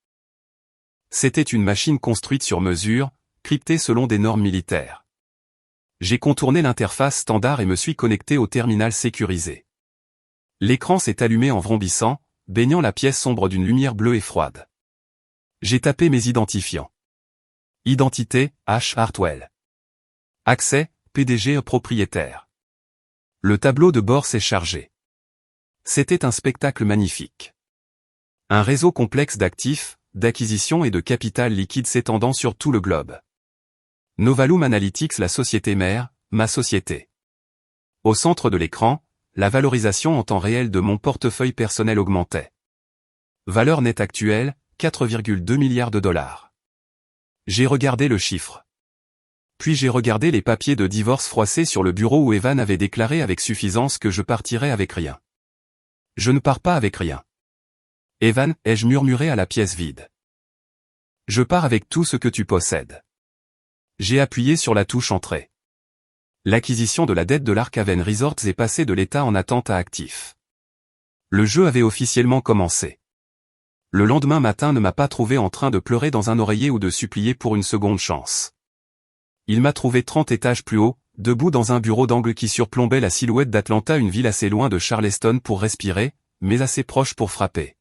C'était une machine construite sur mesure, cryptée selon des normes militaires. J'ai contourné l'interface standard et me suis connecté au terminal sécurisé. L'écran s'est allumé en vrombissant, baignant la pièce sombre d'une lumière bleue et froide. J'ai tapé mes identifiants. Identité, H. Hartwell. Accès, PDG propriétaire. Le tableau de bord s'est chargé. C'était un spectacle magnifique. Un réseau complexe d'actifs, d'acquisitions et de capital liquide s'étendant sur tout le globe. Novalum Analytics, la société mère, ma société. Au centre de l'écran, la valorisation en temps réel de mon portefeuille personnel augmentait. Valeur nette actuelle, 4,2 milliards de dollars. J'ai regardé le chiffre. Puis j'ai regardé les papiers de divorce froissés sur le bureau où Evan avait déclaré avec suffisance que je partirais avec rien. Je ne pars pas avec rien. Evan, ai-je murmuré à la pièce vide. Je pars avec tout ce que tu possèdes. J'ai appuyé sur la touche entrée. L'acquisition de la dette de l'Ark-Haven Resorts est passée de l'état en attente à actif. Le jeu avait officiellement commencé. Le lendemain matin ne m'a pas trouvé en train de pleurer dans un oreiller ou de supplier pour une seconde chance. Il m'a trouvé 30 étages plus haut, debout dans un bureau d'angle qui surplombait la silhouette d'Atlanta, une ville assez loin de Charleston pour respirer, mais assez proche pour frapper.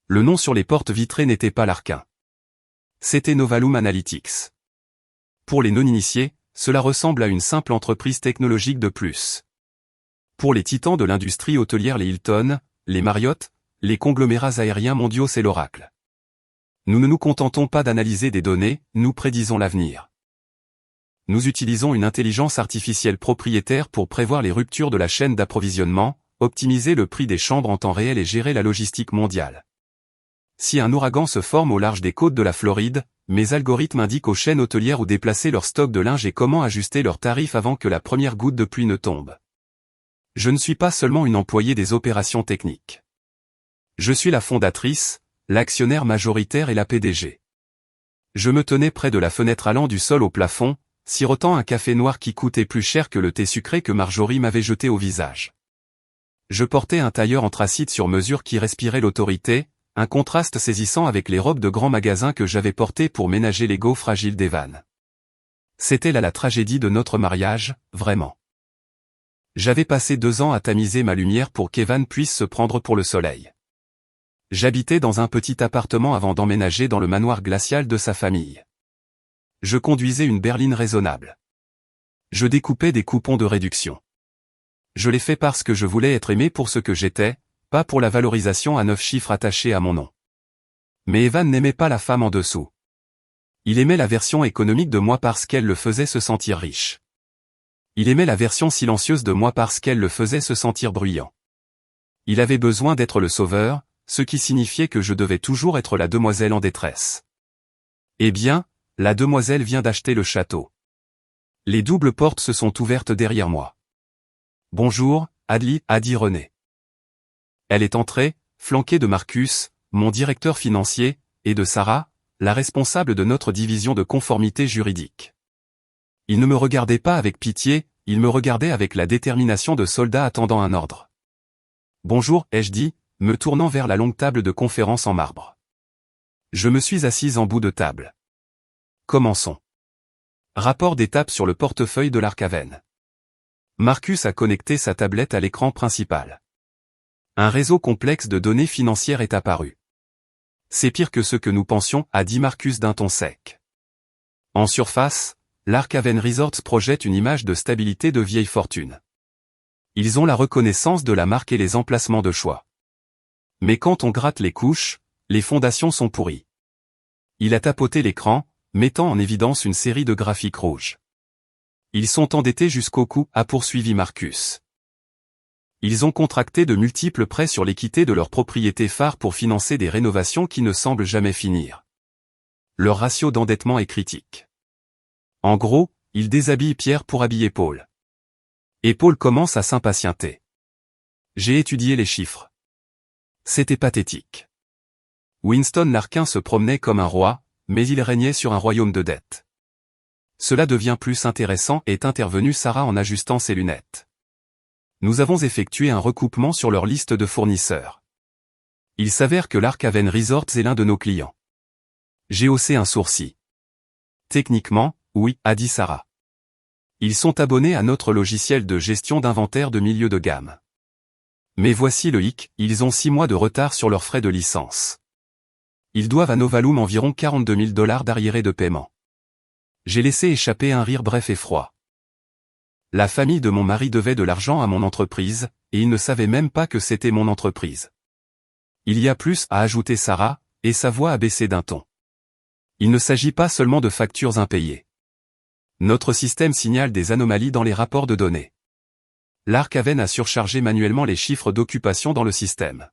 Le nom sur les portes vitrées n'était pas l'Arkin. C'était Novalum Analytics. Pour les non-initiés, cela ressemble à une simple entreprise technologique de plus. Pour les titans de l'industrie hôtelière, les Hilton, les Marriott, les conglomérats aériens mondiaux, c'est l'oracle. Nous ne nous contentons pas d'analyser des données, nous prédisons l'avenir. Nous utilisons une intelligence artificielle propriétaire pour prévoir les ruptures de la chaîne d'approvisionnement, optimiser le prix des chambres en temps réel et gérer la logistique mondiale. Si un ouragan se forme au large des côtes de la Floride, mes algorithmes indiquent aux chaînes hôtelières où déplacer leur stock de linge et comment ajuster leurs tarifs avant que la première goutte de pluie ne tombe. Je ne suis pas seulement une employée des opérations techniques. Je suis la fondatrice, l'actionnaire majoritaire et la PDG. Je me tenais près de la fenêtre allant du sol au plafond, sirotant un café noir qui coûtait plus cher que le thé sucré que Marjorie m'avait jeté au visage. Je portais un tailleur anthracite sur mesure qui respirait l'autorité, un contraste saisissant avec les robes de grand magasin que j'avais portées pour ménager l'ego fragile d'Evan. C'était là la tragédie de notre mariage, vraiment. J'avais passé 2 ans à tamiser ma lumière pour qu'Evan puisse se prendre pour le soleil. J'habitais dans un petit appartement avant d'emménager dans le manoir glacial de sa famille. Je conduisais une berline raisonnable. Je découpais des coupons de réduction. Je l'ai fait parce que je voulais être aimé pour ce que j'étais, pas pour la valorisation à 9 chiffres attachée à mon nom. Mais Evan n'aimait pas la femme en dessous. Il aimait la version économique de moi parce qu'elle le faisait se sentir riche. Il aimait la version silencieuse de moi parce qu'elle le faisait se sentir bruyant. Il avait besoin d'être le sauveur, ce qui signifiait que je devais toujours être la demoiselle en détresse. Eh bien, la demoiselle vient d'acheter le château. Les doubles portes se sont ouvertes derrière moi. Bonjour, Adli, a dit René. Elle est entrée, flanquée de Marcus, mon directeur financier, et de Sarah, la responsable de notre division de conformité juridique. Il ne me regardait pas avec pitié, il me regardait avec la détermination de soldats attendant un ordre. Bonjour, ai-je dit, me tournant vers la longue table de conférence en marbre. Je me suis assise en bout de table. Commençons. Rapport d'étape sur le portefeuille de l'Ark-Haven. Marcus a connecté sa tablette à l'écran principal. Un réseau complexe de données financières est apparu. C'est pire que ce que nous pensions, a dit Marcus d'un ton sec. En surface, l'Ark-Haven Resorts projette une image de stabilité de vieille fortune. Ils ont la reconnaissance de la marque et les emplacements de choix. Mais quand on gratte les couches, les fondations sont pourries. Il a tapoté l'écran, mettant en évidence une série de graphiques rouges. Ils sont endettés jusqu'au cou, a poursuivi Marcus. Ils ont contracté de multiples prêts sur l'équité de leurs propriétés phares pour financer des rénovations qui ne semblent jamais finir. Leur ratio d'endettement est critique. En gros, ils déshabillent Pierre pour habiller Paul. Et Paul commence à s'impatienter. J'ai étudié les chiffres. C'était pathétique. Winston Larkin se promenait comme un roi, mais il régnait sur un royaume de dettes. Cela devient plus intéressant, est intervenue Sarah en ajustant ses lunettes. Nous avons effectué un recoupement sur leur liste de fournisseurs. Il s'avère que l'Ark-Haven Resorts est l'un de nos clients. J'ai haussé un sourcil. Techniquement, oui, a dit Sarah. Ils sont abonnés à notre logiciel de gestion d'inventaire de milieu de gamme. Mais voici le hic, ils ont 6 mois de retard sur leurs frais de licence. Ils doivent à Novalum environ 42 000 $ d'arriérés de paiement. J'ai laissé échapper un rire bref et froid. La famille de mon mari devait de l'argent à mon entreprise, et ils ne savaient même pas que c'était mon entreprise. Il y a plus, a ajouté Sarah, et sa voix a baissé d'un ton. Il ne s'agit pas seulement de factures impayées. Notre système signale des anomalies dans les rapports de données. L'Arcaven a surchargé manuellement les chiffres d'occupation dans le système.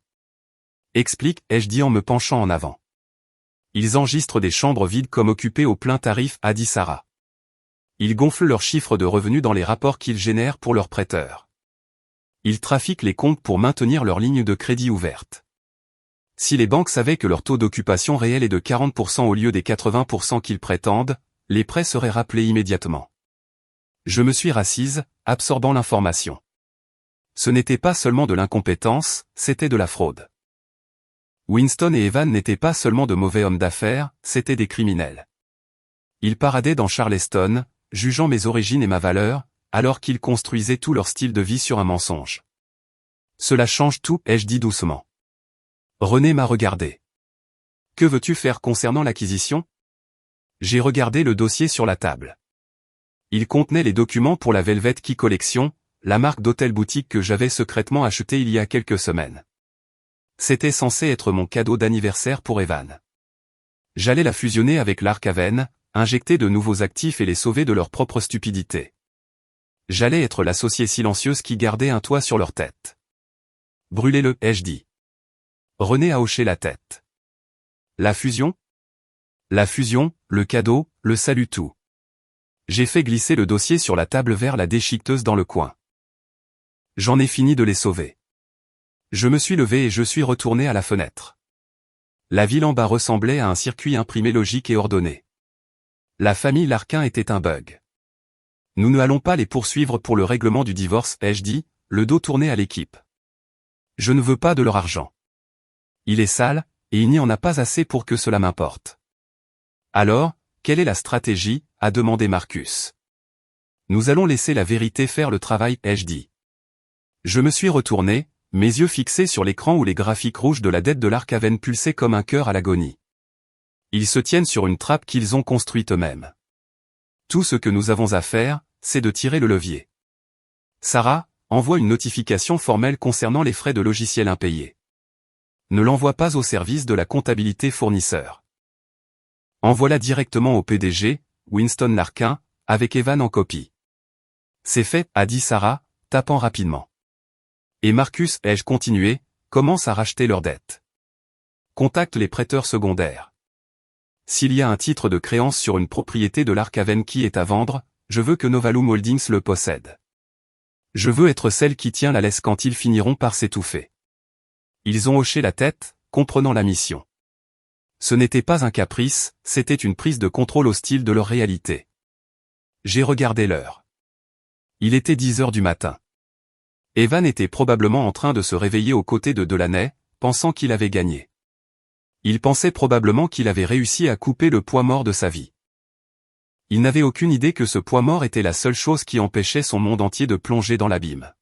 Explique, ai-je dit en me penchant en avant. Ils enregistrent des chambres vides comme occupées au plein tarif, a dit Sarah. Ils gonflent leurs chiffres de revenus dans les rapports qu'ils génèrent pour leurs prêteurs. Ils trafiquent les comptes pour maintenir leur ligne de crédit ouverte. Si les banques savaient que leur taux d'occupation réel est de 40% au lieu des 80% qu'ils prétendent, les prêts seraient rappelés immédiatement. Je me suis rassise, absorbant l'information. Ce n'était pas seulement de l'incompétence, c'était de la fraude. Winston et Evan n'étaient pas seulement de mauvais hommes d'affaires, c'étaient des criminels. Ils paradaient dans Charleston, jugeant mes origines et ma valeur, alors qu'ils construisaient tout leur style de vie sur un mensonge. Cela change tout, ai-je dit doucement. René m'a regardé. Que veux-tu faire concernant l'acquisition? J'ai regardé le dossier sur la table. Il contenait les documents pour la Velvet Key Collection, la marque d'hôtel-boutique que j'avais secrètement achetée il y a quelques semaines. C'était censé être mon cadeau d'anniversaire pour Evan. J'allais la fusionner avec l'Arcaven, injecter de nouveaux actifs et les sauver de leur propre stupidité. J'allais être l'associée silencieuse qui gardait un toit sur leur tête. Brûlez-le, ai-je dit. René a hoché la tête. La fusion? La fusion, le cadeau, le salut tout. J'ai fait glisser le dossier sur la table vers la déchiqueteuse dans le coin. J'en ai fini de les sauver. Je me suis levé et je suis retourné à la fenêtre. La ville en bas ressemblait à un circuit imprimé logique et ordonné. La famille Larkin était un bug. Nous ne allons pas les poursuivre pour le règlement du divorce, ai-je dit, le dos tourné à l'équipe. Je ne veux pas de leur argent. Il est sale, et il n'y en a pas assez pour que cela m'importe. Alors, quelle est la stratégie, a demandé Marcus. Nous allons laisser la vérité faire le travail, ai-je dit. Je me suis retourné, mes yeux fixés sur l'écran où les graphiques rouges de la dette de l'Arcaven pulsaient comme un cœur à l'agonie. Ils se tiennent sur une trappe qu'ils ont construite eux-mêmes. Tout ce que nous avons à faire, c'est de tirer le levier. Sarah, envoie une notification formelle concernant les frais de logiciel impayés. Ne l'envoie pas au service de la comptabilité fournisseur. Envoie-la directement au PDG, Winston Larkin, avec Evan en copie. C'est fait, a dit Sarah, tapant rapidement. Et Marcus, ai-je continué, commence à racheter leurs dettes. Contacte les prêteurs secondaires. S'il y a un titre de créance sur une propriété de l'Arcaven qui est à vendre, je veux que Novalum Holdings le possède. Je veux être celle qui tient la laisse quand ils finiront par s'étouffer. Ils ont hoché la tête, comprenant la mission. Ce n'était pas un caprice, c'était une prise de contrôle hostile de leur réalité. J'ai regardé l'heure. Il était 10 heures du matin. Evan était probablement en train de se réveiller aux côtés de Delaney, pensant qu'il avait gagné. Il pensait probablement qu'il avait réussi à couper le poids mort de sa vie. Il n'avait aucune idée que ce poids mort était la seule chose qui empêchait son monde entier de plonger dans l'abîme.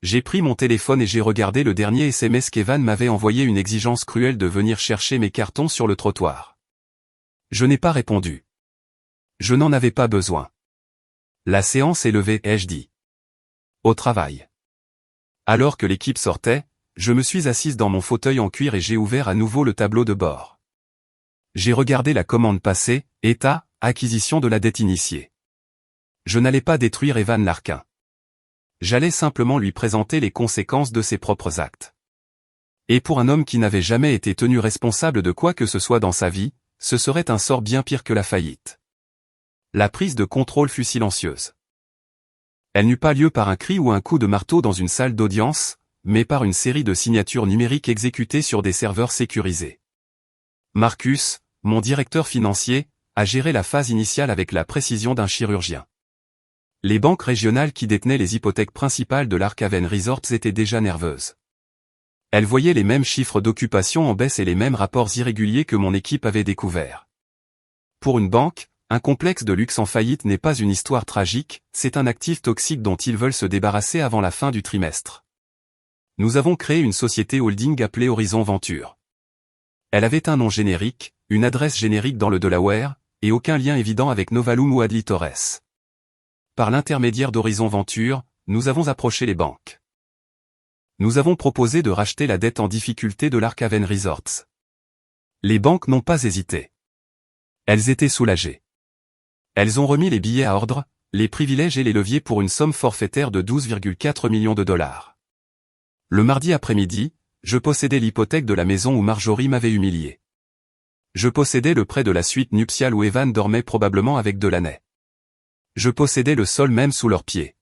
J'ai pris mon téléphone et j'ai regardé le dernier SMS qu'Evan m'avait envoyé, une exigence cruelle de venir chercher mes cartons sur le trottoir. Je n'ai pas répondu. Je n'en avais pas besoin. La séance est levée, ai-je dit. Au travail. Alors que l'équipe sortait, je me suis assise dans mon fauteuil en cuir et j'ai ouvert à nouveau le tableau de bord. J'ai regardé la commande passée, état, acquisition de la dette initiée. Je n'allais pas détruire Evan Larkin. J'allais simplement lui présenter les conséquences de ses propres actes. Et pour un homme qui n'avait jamais été tenu responsable de quoi que ce soit dans sa vie, ce serait un sort bien pire que la faillite. La prise de contrôle fut silencieuse. Elle n'eut pas lieu par un cri ou un coup de marteau dans une salle d'audience, mais par une série de signatures numériques exécutées sur des serveurs sécurisés. Marcus, mon directeur financier, a géré la phase initiale avec la précision d'un chirurgien. Les banques régionales qui détenaient les hypothèques principales de l'Arcaven Resorts étaient déjà nerveuses. Elles voyaient les mêmes chiffres d'occupation en baisse et les mêmes rapports irréguliers que mon équipe avait découverts. Pour une banque, un complexe de luxe en faillite n'est pas une histoire tragique, c'est un actif toxique dont ils veulent se débarrasser avant la fin du trimestre. Nous avons créé une société holding appelée Horizon Venture. Elle avait un nom générique, une adresse générique dans le Delaware, et aucun lien évident avec Novalum ou Adly Torres. Par l'intermédiaire d'Horizon Venture, nous avons approché les banques. Nous avons proposé de racheter la dette en difficulté de l'Ark-Haven Resorts. Les banques n'ont pas hésité. Elles étaient soulagées. Elles ont remis les billets à ordre, les privilèges et les leviers pour une somme forfaitaire de 12,4 millions de dollars. Le mardi après-midi, je possédais l'hypothèque de la maison où Marjorie m'avait humilié. Je possédais le prêt de la suite nuptiale où Evan dormait probablement avec Delaney. Je possédais le sol même sous leurs pieds.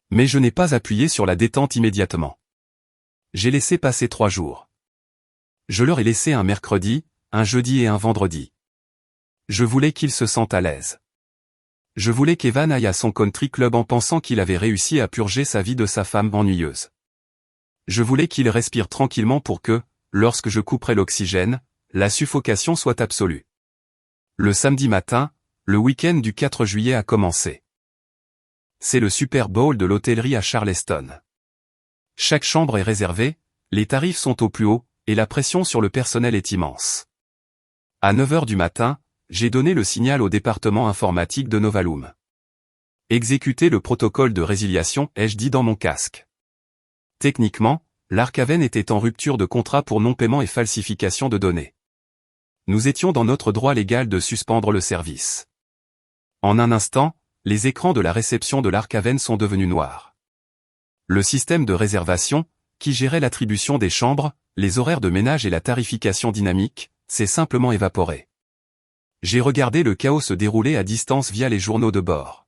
Mais je n'ai pas appuyé sur la détente immédiatement. J'ai laissé passer 3 jours. Je leur ai laissé un mercredi, un jeudi et un vendredi. Je voulais qu'ils se sentent à l'aise. Je voulais qu'Evan aille à son country club en pensant qu'il avait réussi à purger sa vie de sa femme ennuyeuse. Je voulais qu'il respire tranquillement pour que, lorsque je couperai l'oxygène, la suffocation soit absolue. Le samedi matin, le week-end du 4 juillet a commencé. C'est le Super Bowl de l'hôtellerie à Charleston. Chaque chambre est réservée, les tarifs sont au plus haut, et la pression sur le personnel est immense. À 9 h du matin, j'ai donné le signal au département informatique de Novalum. Exécutez le protocole de résiliation, ai-je dit dans mon casque. Techniquement, l'Ark-Haven était en rupture de contrat pour non-paiement et falsification de données. Nous étions dans notre droit légal de suspendre le service. En un instant, les écrans de la réception de l'Ark-Haven sont devenus noirs. Le système de réservation, qui gérait l'attribution des chambres, les horaires de ménage et la tarification dynamique, s'est simplement évaporé. J'ai regardé le chaos se dérouler à distance via les journaux de bord.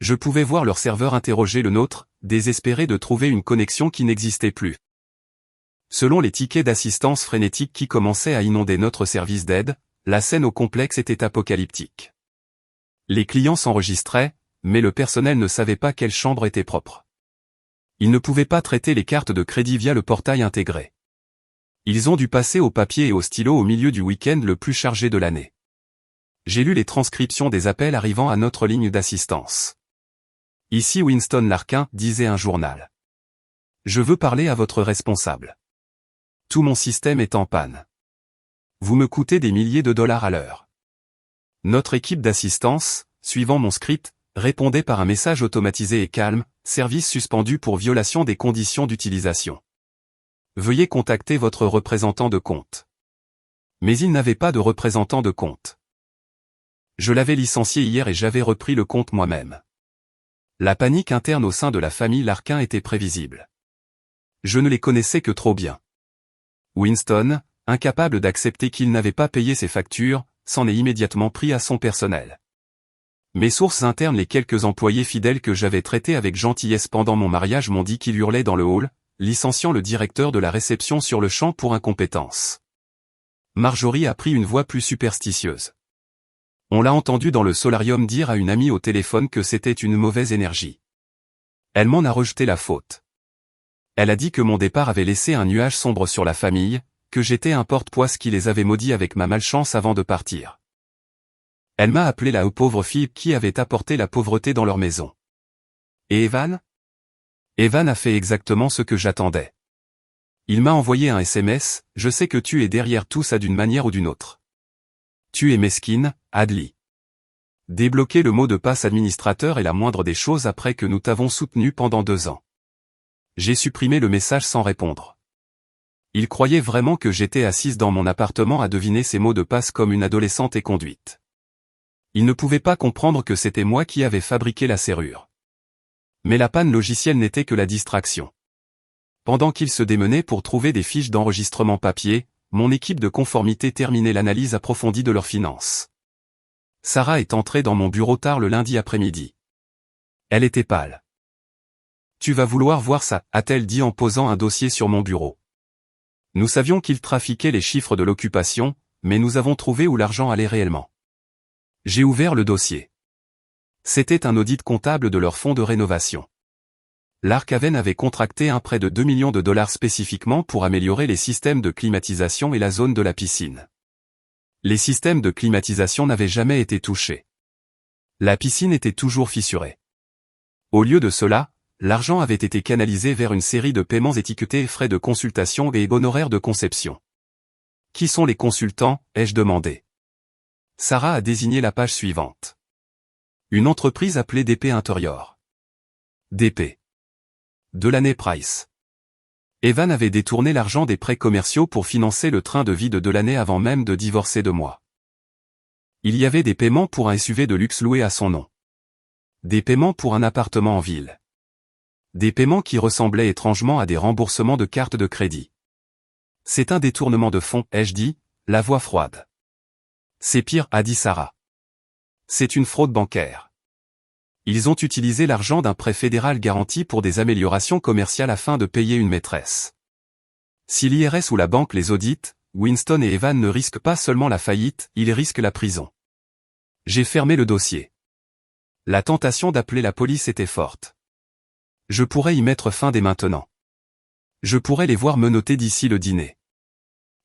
Je pouvais voir leur serveur interroger le nôtre, désespéré de trouver une connexion qui n'existait plus. Selon les tickets d'assistance frénétique qui commençaient à inonder notre service d'aide, la scène au complexe était apocalyptique. Les clients s'enregistraient, mais le personnel ne savait pas quelle chambre était propre. Ils ne pouvaient pas traiter les cartes de crédit via le portail intégré. Ils ont dû passer au papier et au stylo au milieu du week-end le plus chargé de l'année. J'ai lu les transcriptions des appels arrivant à notre ligne d'assistance. Ici Winston Larkin, disait un journal. Je veux parler à votre responsable. Tout mon système est en panne. Vous me coûtez des milliers de dollars à l'heure. Notre équipe d'assistance, suivant mon script, répondait par un message automatisé et calme, service suspendu pour violation des conditions d'utilisation. Veuillez contacter votre représentant de compte. Mais il n'avait pas de représentant de compte. Je l'avais licencié hier et j'avais repris le compte moi-même. La panique interne au sein de la famille Larkin était prévisible. Je ne les connaissais que trop bien. Winston, incapable d'accepter qu'il n'avait pas payé ses factures, s'en est immédiatement pris à son personnel. Mes sources internes, les quelques employés fidèles que j'avais traités avec gentillesse pendant mon mariage, m'ont dit qu'il hurlait dans le hall, licenciant le directeur de la réception sur le champ pour incompétence. Marjorie a pris une voix plus superstitieuse. On l'a entendu dans le solarium dire à une amie au téléphone que c'était une mauvaise énergie. Elle m'en a rejeté la faute. Elle a dit que mon départ avait laissé un nuage sombre sur la famille, que j'étais un porte-poisse qui les avait maudits avec ma malchance avant de partir. Elle m'a appelé la pauvre fille qui avait apporté la pauvreté dans leur maison. Et Evan ? Evan a fait exactement ce que j'attendais. Il m'a envoyé un SMS, je sais que tu es derrière tout ça d'une manière ou d'une autre. Tu es mesquine, Adly. Débloquer le mot de passe administrateur est la moindre des choses après que nous t'avons soutenu pendant 2 ans. J'ai supprimé le message sans répondre. Il croyait vraiment que j'étais assise dans mon appartement à deviner ces mots de passe comme une adolescente éconduite. Il ne pouvait pas comprendre que c'était moi qui avais fabriqué la serrure. Mais la panne logicielle n'était que la distraction. Pendant qu'il se démenait pour trouver des fiches d'enregistrement papier, mon équipe de conformité terminait l'analyse approfondie de leurs finances. Sarah est entrée dans mon bureau tard le lundi après-midi. Elle était pâle. « Tu vas vouloir voir ça », a-t-elle dit en posant un dossier sur mon bureau. Nous savions qu'ils trafiquaient les chiffres de l'occupation, mais nous avons trouvé où l'argent allait réellement. J'ai ouvert le dossier. C'était un audit comptable de leur fonds de rénovation. L'Ark-Haven avait contracté un prêt de 2 millions de dollars spécifiquement pour améliorer les systèmes de climatisation et la zone de la piscine. Les systèmes de climatisation n'avaient jamais été touchés. La piscine était toujours fissurée. Au lieu de cela, L'argent avait été canalisé vers une série de paiements étiquetés frais de consultation et honoraires de conception. Qui sont les consultants, ai-je demandé. Sarah a désigné la page suivante. Une entreprise appelée DP Interior. DP. Delaney Price. Evan avait détourné l'argent des prêts commerciaux pour financer le train de vie de Delaney avant même de divorcer de moi. Il y avait des paiements pour un SUV de luxe loué à son nom. Des paiements pour un appartement en ville. Des paiements qui ressemblaient étrangement à des remboursements de cartes de crédit. C'est un détournement de fonds, ai-je dit, la voix froide. C'est pire, a dit Sarah. C'est une fraude bancaire. Ils ont utilisé l'argent d'un prêt fédéral garanti pour des améliorations commerciales afin de payer une maîtresse. Si l'IRS ou la banque les audite, Winston et Evan ne risquent pas seulement la faillite, ils risquent la prison. J'ai fermé le dossier. La tentation d'appeler la police était forte. Je pourrais y mettre fin dès maintenant. Je pourrais les voir menotter d'ici le dîner.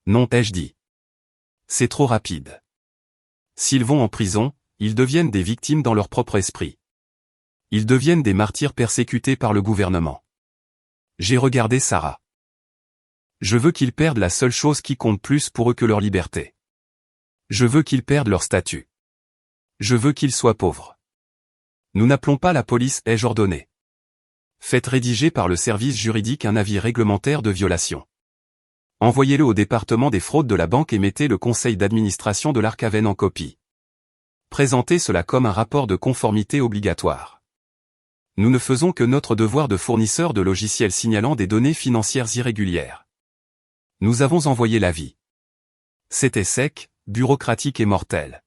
Non, ai-je dit. C'est trop rapide. S'ils vont en prison, ils deviennent des victimes dans leur propre esprit. Ils deviennent des martyrs persécutés par le gouvernement. J'ai regardé Sarah. Je veux qu'ils perdent la seule chose qui compte plus pour eux que leur liberté. Je veux qu'ils perdent leur statut. Je veux qu'ils soient pauvres. Nous n'appelons pas la police, ai-je ordonné. Faites rédiger par le service juridique un avis réglementaire de violation. Envoyez-le au département des fraudes de la banque et mettez le conseil d'administration de l'Arcaven en copie. Présentez cela comme un rapport de conformité obligatoire. Nous ne faisons que notre devoir de fournisseur de logiciels signalant des données financières irrégulières. Nous avons envoyé l'avis. C'était sec, bureaucratique et mortel.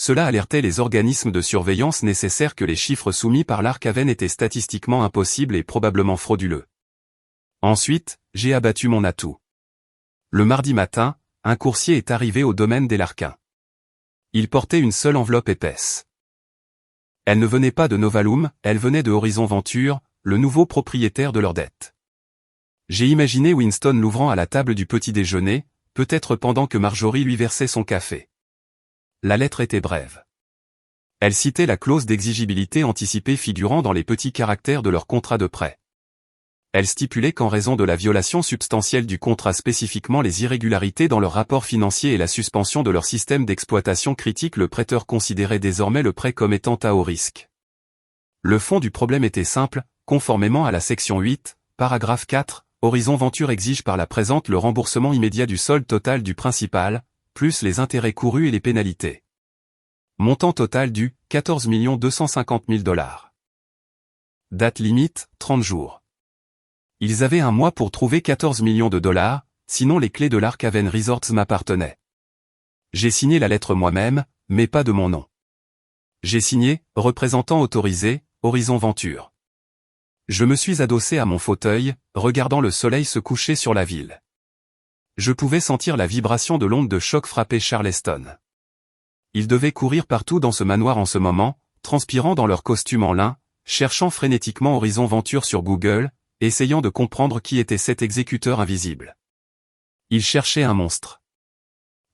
Cela alertait les organismes de surveillance nécessaires que les chiffres soumis par l'Arcaven étaient statistiquement impossibles et probablement frauduleux. Ensuite, j'ai abattu mon atout. Le mardi matin, un coursier est arrivé au domaine des Larquins. Il portait une seule enveloppe épaisse. Elle ne venait pas de Novalum, elle venait de Horizon Venture, le nouveau propriétaire de leur dette. J'ai imaginé Winston l'ouvrant à la table du petit déjeuner, peut-être pendant que Marjorie lui versait son café. La lettre était brève. Elle citait la clause d'exigibilité anticipée figurant dans les petits caractères de leur contrat de prêt. Elle stipulait qu'en raison de la violation substantielle du contrat, spécifiquement les irrégularités dans leur rapport financier et la suspension de leur système d'exploitation critique, le prêteur considérait désormais le prêt comme étant à haut risque. Le fond du problème était simple, conformément à la section 8, paragraphe 4, Horizon Venture exige par la présente le remboursement immédiat du solde total du principal, plus les intérêts courus et les pénalités. Montant total du 14 250 000 $. Date limite, 30 jours. Ils avaient un mois pour trouver 14 millions de $, sinon les clés de l'Arcaven Resorts m'appartenaient. J'ai signé la lettre moi-même, mais pas de mon nom. J'ai signé, représentant autorisé, Horizon Venture. Je me suis adossé à mon fauteuil, regardant le soleil se coucher sur la ville. Je pouvais sentir la vibration de l'onde de choc frapper Charleston. Ils devaient courir partout dans ce manoir en ce moment, transpirant dans leurs costumes en lin, cherchant frénétiquement Horizon Venture sur Google, essayant de comprendre qui était cet exécuteur invisible. Ils cherchaient un monstre.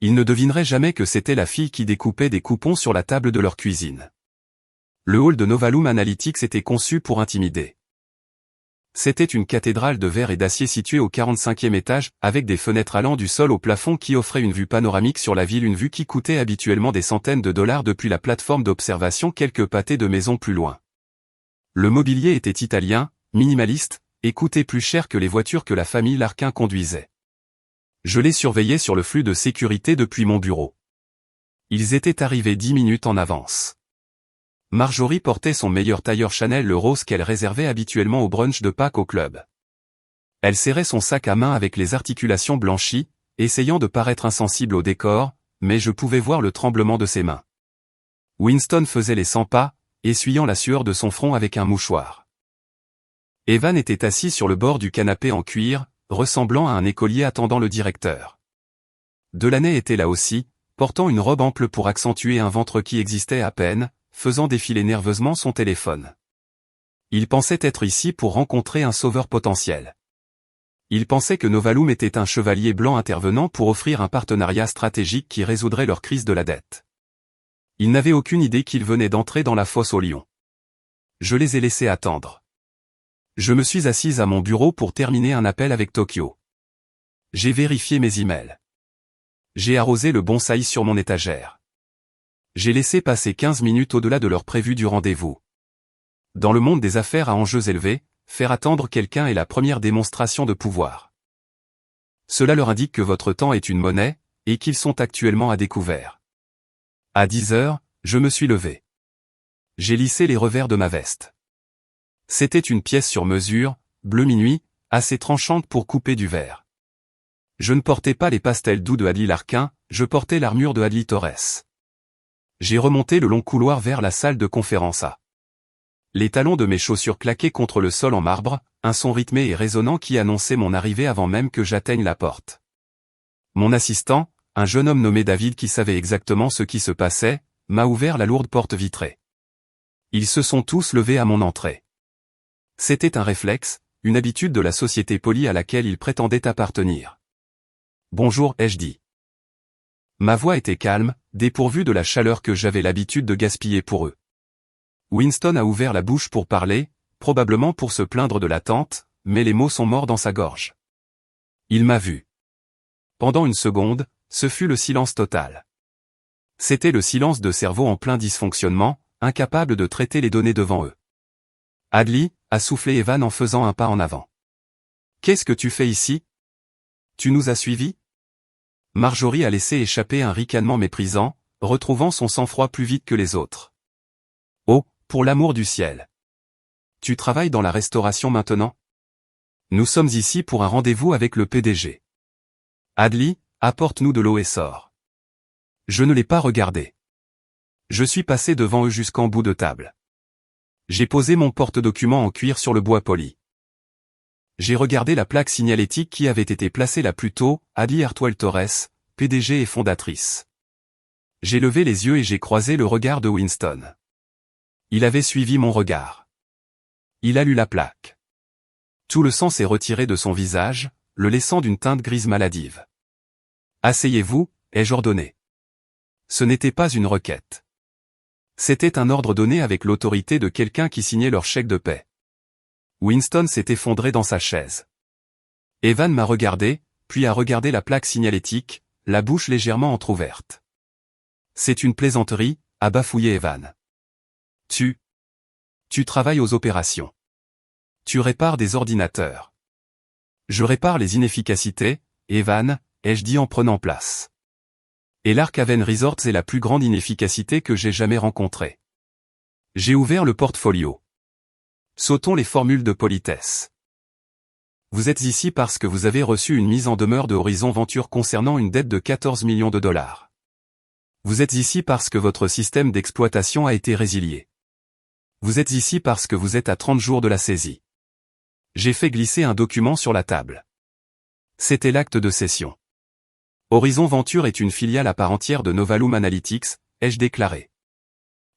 Ils ne devineraient jamais que c'était la fille qui découpait des coupons sur la table de leur cuisine. Le hall de Novalum Analytics était conçu pour intimider. C'était une cathédrale de verre et d'acier située au 45e étage, avec des fenêtres allant du sol au plafond qui offraient une vue panoramique sur la ville, une vue qui coûtait habituellement des centaines de dollars depuis la plateforme d'observation quelques pâtés de maisons plus loin. Le mobilier était italien, minimaliste, et coûtait plus cher que les voitures que la famille Larquin conduisait. Je les surveillais sur le flux de sécurité depuis mon bureau. Ils étaient arrivés 10 minutes en avance. Marjorie portait son meilleur tailleur Chanel, le rose qu'elle réservait habituellement au brunch de Pâques au club. Elle serrait son sac à main avec les articulations blanchies, essayant de paraître insensible au décor, mais je pouvais voir le tremblement de ses mains. Winston faisait les 100 pas, essuyant la sueur de son front avec un mouchoir. Evan était assis sur le bord du canapé en cuir, ressemblant à un écolier attendant le directeur. Delaney était là aussi, portant une robe ample pour accentuer un ventre qui existait à peine, faisant défiler nerveusement son téléphone. Il pensait être ici pour rencontrer un sauveur potentiel. Il pensait que Novalum était un chevalier blanc intervenant pour offrir un partenariat stratégique qui résoudrait leur crise de la dette. Il n'avait aucune idée qu'il venait d'entrer dans la fosse aux lions. Je les ai laissés attendre. Je me suis assise à mon bureau pour terminer un appel avec Tokyo. J'ai vérifié mes emails. J'ai arrosé le bonsaï sur mon étagère. J'ai laissé passer 15 minutes au-delà de l'heure prévue du rendez-vous. Dans le monde des affaires à enjeux élevés, faire attendre quelqu'un est la première démonstration de pouvoir. Cela leur indique que votre temps est une monnaie, et qu'ils sont actuellement à découvert. À 10 heures, je me suis levé. J'ai lissé les revers de ma veste. C'était une pièce sur mesure, bleu minuit, assez tranchante pour couper du verre. Je ne portais pas les pastels doux de Adly Larkin, je portais l'armure de Adly Torres. J'ai remonté le long couloir vers la salle de conférence A. Les talons de mes chaussures claquaient contre le sol en marbre, un son rythmé et résonnant qui annonçait mon arrivée avant même que j'atteigne la porte. Mon assistant, un jeune homme nommé David qui savait exactement ce qui se passait, m'a ouvert la lourde porte vitrée. Ils se sont tous levés à mon entrée. C'était un réflexe, une habitude de la société polie à laquelle ils prétendaient appartenir. Bonjour, ai-je dit. Ma voix était calme, dépourvue de la chaleur que j'avais l'habitude de gaspiller pour eux. Winston a ouvert la bouche pour parler, probablement pour se plaindre de l'attente, mais les mots sont morts dans sa gorge. Il m'a vu. Pendant une seconde, ce fut le silence total. C'était le silence de cerveau en plein dysfonctionnement, incapable de traiter les données devant eux. Adly, a soufflé Evan en faisant un pas en avant. Qu'est-ce que tu fais ici? Tu nous as suivis? Marjorie a laissé échapper un ricanement méprisant, retrouvant son sang-froid plus vite que les autres. Oh, pour l'amour du ciel. Tu travailles dans la restauration maintenant? Nous sommes ici pour un rendez-vous avec le PDG. Adly, apporte-nous de l'eau et sors. Je ne l'ai pas regardé. Je suis passé devant eux jusqu'en bout de table. J'ai posé mon porte-documents en cuir sur le bois poli. J'ai regardé la plaque signalétique qui avait été placée là plus tôt, Adly Hartwell Torres, PDG et fondatrice. J'ai levé les yeux et j'ai croisé le regard de Winston. Il avait suivi mon regard. Il a lu la plaque. Tout le sang s'est retiré de son visage, le laissant d'une teinte grise maladive. Asseyez-vous, ai-je ordonné. Ce n'était pas une requête. C'était un ordre donné avec l'autorité de quelqu'un qui signait leur chèque de paie. Winston s'est effondré dans sa chaise. Evan m'a regardé, puis a regardé la plaque signalétique, la bouche légèrement entr'ouverte. C'est une plaisanterie, a bafouillé Evan. Tu travailles aux opérations. Tu répares des ordinateurs. Je répare les inefficacités, Evan, ai-je dit en prenant place. Et l'Ark Haven Resorts est la plus grande inefficacité que j'ai jamais rencontrée. J'ai ouvert le portfolio. Sautons les formules de politesse. Vous êtes ici parce que vous avez reçu une mise en demeure de Horizon Venture concernant une dette de 14 millions de dollars. Vous êtes ici parce que votre système d'exploitation a été résilié. Vous êtes ici parce que vous êtes à 30 jours de la saisie. J'ai fait glisser un document sur la table. C'était l'acte de cession. Horizon Venture est une filiale à part entière de Novalum Analytics, ai-je déclaré.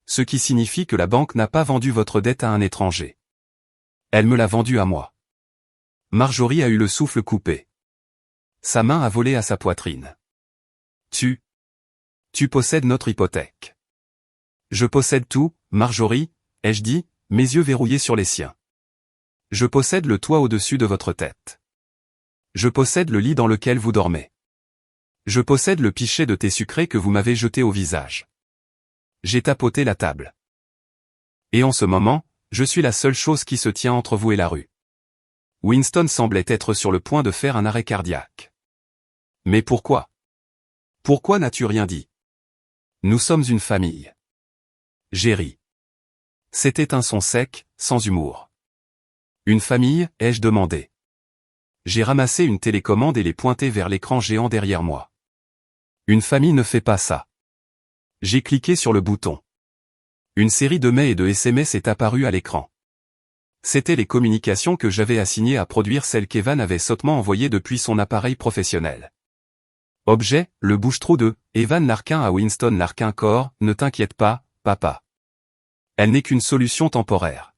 Ce qui signifie que la banque n'a pas vendu votre dette à un étranger. Elle me l'a vendue à moi. Marjorie a eu le souffle coupé. Sa main a volé à sa poitrine. Tu possèdes notre hypothèque. Je possède tout, Marjorie, ai-je dit, mes yeux verrouillés sur les siens. Je possède le toit au-dessus de votre tête. Je possède le lit dans lequel vous dormez. Je possède le pichet de thé sucré que vous m'avez jeté au visage. J'ai tapoté la table. Et en ce moment, je suis la seule chose qui se tient entre vous et la rue. Winston semblait être sur le point de faire un arrêt cardiaque. Mais pourquoi? Pourquoi n'as-tu rien dit? Nous sommes une famille. J'ai ri. C'était un son sec, sans humour. Une famille, ai-je demandé. J'ai ramassé une télécommande et l'ai pointée vers l'écran géant derrière moi. Une famille ne fait pas ça. J'ai cliqué sur le bouton. Une série de mails et de SMS est apparue à l'écran. C'étaient les communications que j'avais assignées à produire, celles qu'Evan avait sottement envoyées depuis son appareil professionnel. Objet, le bouche-trou de Evan Larkin à Winston Larkin Corps, ne t'inquiète pas, papa. Elle n'est qu'une solution temporaire.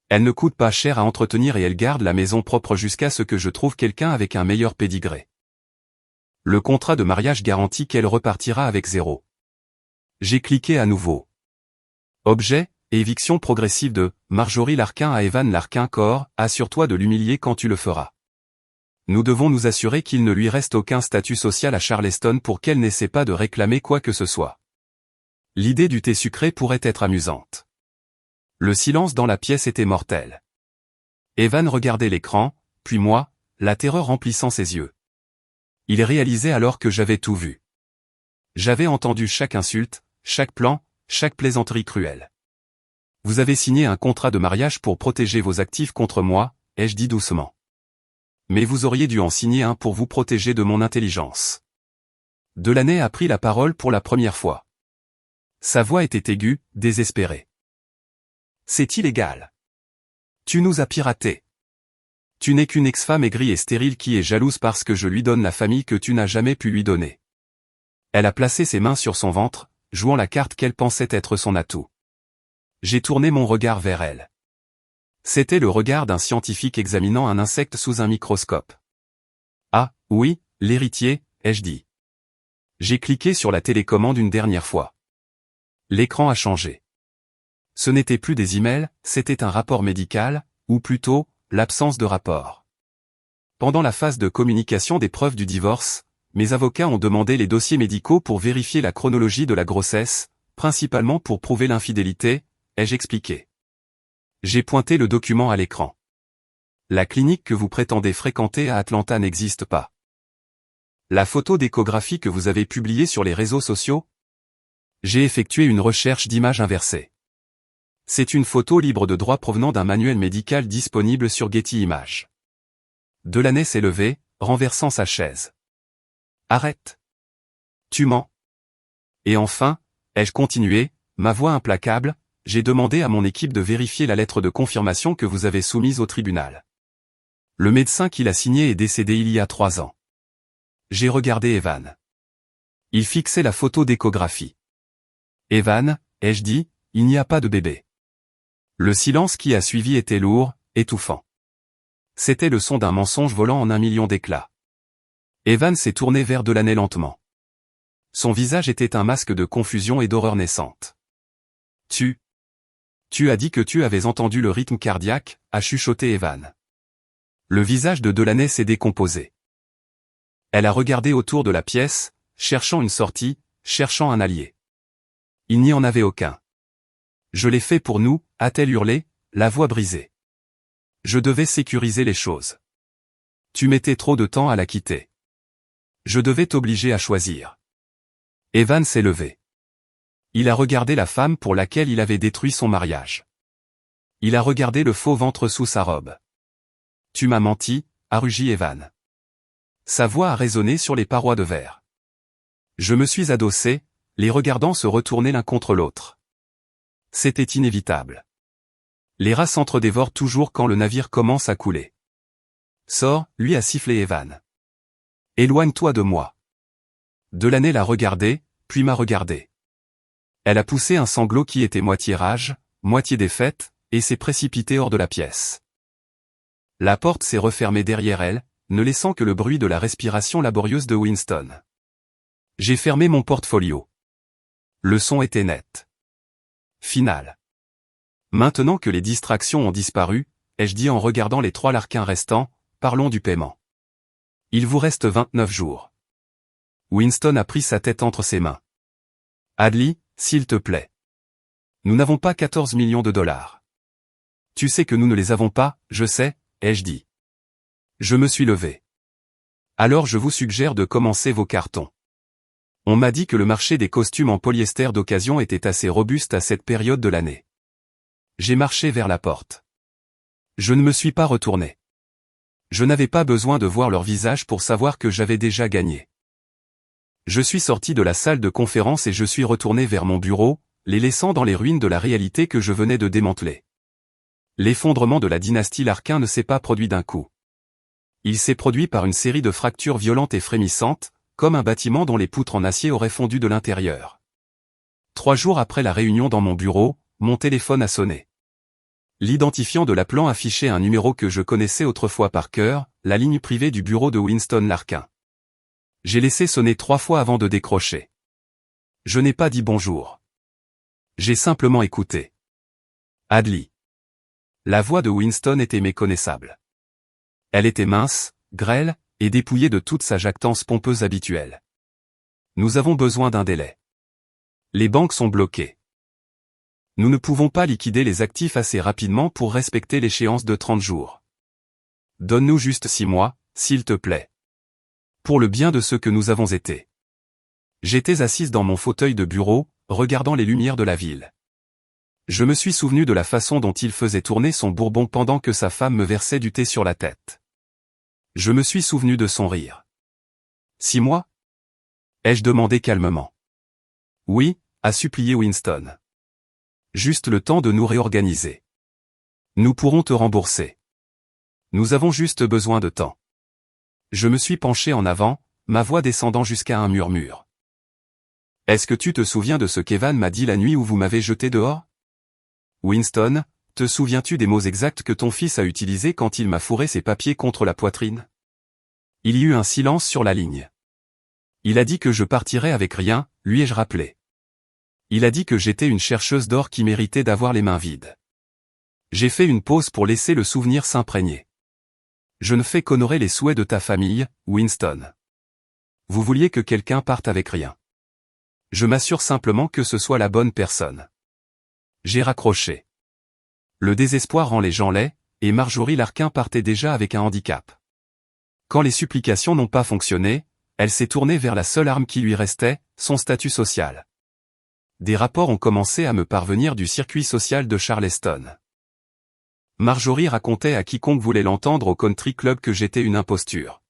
Elle ne coûte pas cher à entretenir et elle garde la maison propre jusqu'à ce que je trouve quelqu'un avec un meilleur pédigré. Le contrat de mariage garantit qu'elle repartira avec 0. J'ai cliqué à nouveau. Objet, éviction progressive de Marjorie Larkin à Evan Larkin Corps, assure-toi de l'humilier quand tu le feras. Nous devons nous assurer qu'il ne lui reste aucun statut social à Charleston pour qu'elle n'essaie pas de réclamer quoi que ce soit. L'idée du thé sucré pourrait être amusante. Le silence dans la pièce était mortel. Evan regardait l'écran, puis moi, la terreur remplissant ses yeux. Il réalisait alors que j'avais tout vu. J'avais entendu chaque insulte, chaque plan, chaque plaisanterie cruelle. Vous avez signé un contrat de mariage pour protéger vos actifs contre moi, ai-je dit doucement. Mais vous auriez dû en signer un pour vous protéger de mon intelligence. Delaney a pris la parole pour la première fois. Sa voix était aiguë, désespérée. C'est illégal. Tu nous as piratés. Tu n'es qu'une ex-femme aigrie et stérile qui est jalouse parce que je lui donne la famille que tu n'as jamais pu lui donner. Elle a placé ses mains sur son ventre, jouant la carte qu'elle pensait être son atout. J'ai tourné mon regard vers elle. C'était le regard d'un scientifique examinant un insecte sous un microscope. Ah, oui, l'héritier, ai-je dit. J'ai cliqué sur la télécommande une dernière fois. L'écran a changé. Ce n'était plus des emails, c'était un rapport médical, ou plutôt, l'absence de rapport. Pendant la phase de communication des preuves du divorce, mes avocats ont demandé les dossiers médicaux pour vérifier la chronologie de la grossesse, principalement pour prouver l'infidélité, ai-je expliqué. J'ai pointé le document à l'écran. La clinique que vous prétendez fréquenter à Atlanta n'existe pas. La photo d'échographie que vous avez publiée sur les réseaux sociaux? J'ai effectué une recherche d'images inversées. C'est une photo libre de droit provenant d'un manuel médical disponible sur Getty Images. Delaney s'est levé, renversant sa chaise. Arrête. Tu mens. Et enfin, ai-je continué, ma voix implacable, j'ai demandé à mon équipe de vérifier la lettre de confirmation que vous avez soumise au tribunal. Le médecin qui l'a signée est décédé il y a 3 ans. J'ai regardé Evan. Il fixait la photo d'échographie. Evan, ai-je dit, il n'y a pas de bébé. Le silence qui a suivi était lourd, étouffant. C'était le son d'un mensonge volant en 1 million d'éclats. Evan s'est tourné vers Delaney lentement. Son visage était un masque de confusion et d'horreur naissante. Tu as dit que tu avais entendu le rythme cardiaque, a chuchoté Evan. Le visage de Delaney s'est décomposé. Elle a regardé autour de la pièce, cherchant une sortie, cherchant un allié. Il n'y en avait aucun. Je l'ai fait pour nous, a-t-elle hurlé, la voix brisée. Je devais sécuriser les choses. Tu mettais trop de temps à la quitter. Je devais t'obliger à choisir. Evan s'est levé. Il a regardé la femme pour laquelle il avait détruit son mariage. Il a regardé le faux ventre sous sa robe. Tu m'as menti, a rugi Evan. Sa voix a résonné sur les parois de verre. Je me suis adossé, les regardant se retourner l'un contre l'autre. C'était inévitable. Les rats s'entre-dévorent toujours quand le navire commence à couler. Sors, lui a sifflé Evan. Éloigne-toi de moi. Delaney l'a regardé, puis m'a regardé. Elle a poussé un sanglot qui était moitié rage, moitié défaite, et s'est précipitée hors de la pièce. La porte s'est refermée derrière elle, ne laissant que le bruit de la respiration laborieuse de Winston. J'ai fermé mon portfolio. Le son était net. Final. Maintenant que les distractions ont disparu, ai-je dit en regardant les 3 Larkin restants, parlons du paiement. Il vous reste 29 jours. Winston a pris sa tête entre ses mains. Adley, s'il te plaît. Nous n'avons pas 14 millions de dollars. Tu sais que nous ne les avons pas, je sais, ai-je dit. Je me suis levé. Alors je vous suggère de commencer vos cartons. On m'a dit que le marché des costumes en polyester d'occasion était assez robuste à cette période de l'année. J'ai marché vers la porte. Je ne me suis pas retourné. Je n'avais pas besoin de voir leur visage pour savoir que j'avais déjà gagné. Je suis sorti de la salle de conférence et je suis retourné vers mon bureau, les laissant dans les ruines de la réalité que je venais de démanteler. L'effondrement de la dynastie Larkin ne s'est pas produit d'un coup. Il s'est produit par une série de fractures violentes et frémissantes, comme un bâtiment dont les poutres en acier auraient fondu de l'intérieur. 3 jours après la réunion dans mon bureau, mon téléphone a sonné. L'identifiant de l'appelant affichait un numéro que je connaissais autrefois par cœur, la ligne privée du bureau de Winston Larkin. J'ai laissé sonner 3 fois avant de décrocher. Je n'ai pas dit bonjour. J'ai simplement écouté. Hadley. La voix de Winston était méconnaissable. Elle était mince, grêle, et dépouillée de toute sa jactance pompeuse habituelle. Nous avons besoin d'un délai. Les banques sont bloquées. Nous ne pouvons pas liquider les actifs assez rapidement pour respecter l'échéance de 30 jours. Donne-nous juste 6 mois, s'il te plaît. Pour le bien de ceux que nous avons été. J'étais assise dans mon fauteuil de bureau, regardant les lumières de la ville. Je me suis souvenu de la façon dont il faisait tourner son bourbon pendant que sa femme me versait du thé sur la tête. Je me suis souvenu de son rire. 6 mois ? Ai-je demandé calmement. Oui, a supplié Winston. Juste le temps de nous réorganiser. Nous pourrons te rembourser. Nous avons juste besoin de temps. Je me suis penché en avant, ma voix descendant jusqu'à un murmure. Est-ce que tu te souviens de ce qu'Evan m'a dit la nuit où vous m'avez jeté dehors ? Winston, te souviens-tu des mots exacts que ton fils a utilisés quand il m'a fourré ses papiers contre la poitrine ? Il y eut un silence sur la ligne. Il a dit que je partirais avec rien, lui ai-je rappelé. Il a dit que j'étais une chercheuse d'or qui méritait d'avoir les mains vides. J'ai fait une pause pour laisser le souvenir s'imprégner. Je ne fais qu'honorer les souhaits de ta famille, Winston. Vous vouliez que quelqu'un parte avec rien. Je m'assure simplement que ce soit la bonne personne. J'ai raccroché. Le désespoir rend les gens laids, et Marjorie Larkin partait déjà avec un handicap. Quand les supplications n'ont pas fonctionné, elle s'est tournée vers la seule arme qui lui restait, son statut social. Des rapports ont commencé à me parvenir du circuit social de Charleston. Marjorie racontait à quiconque voulait l'entendre au country club que j'étais une imposture.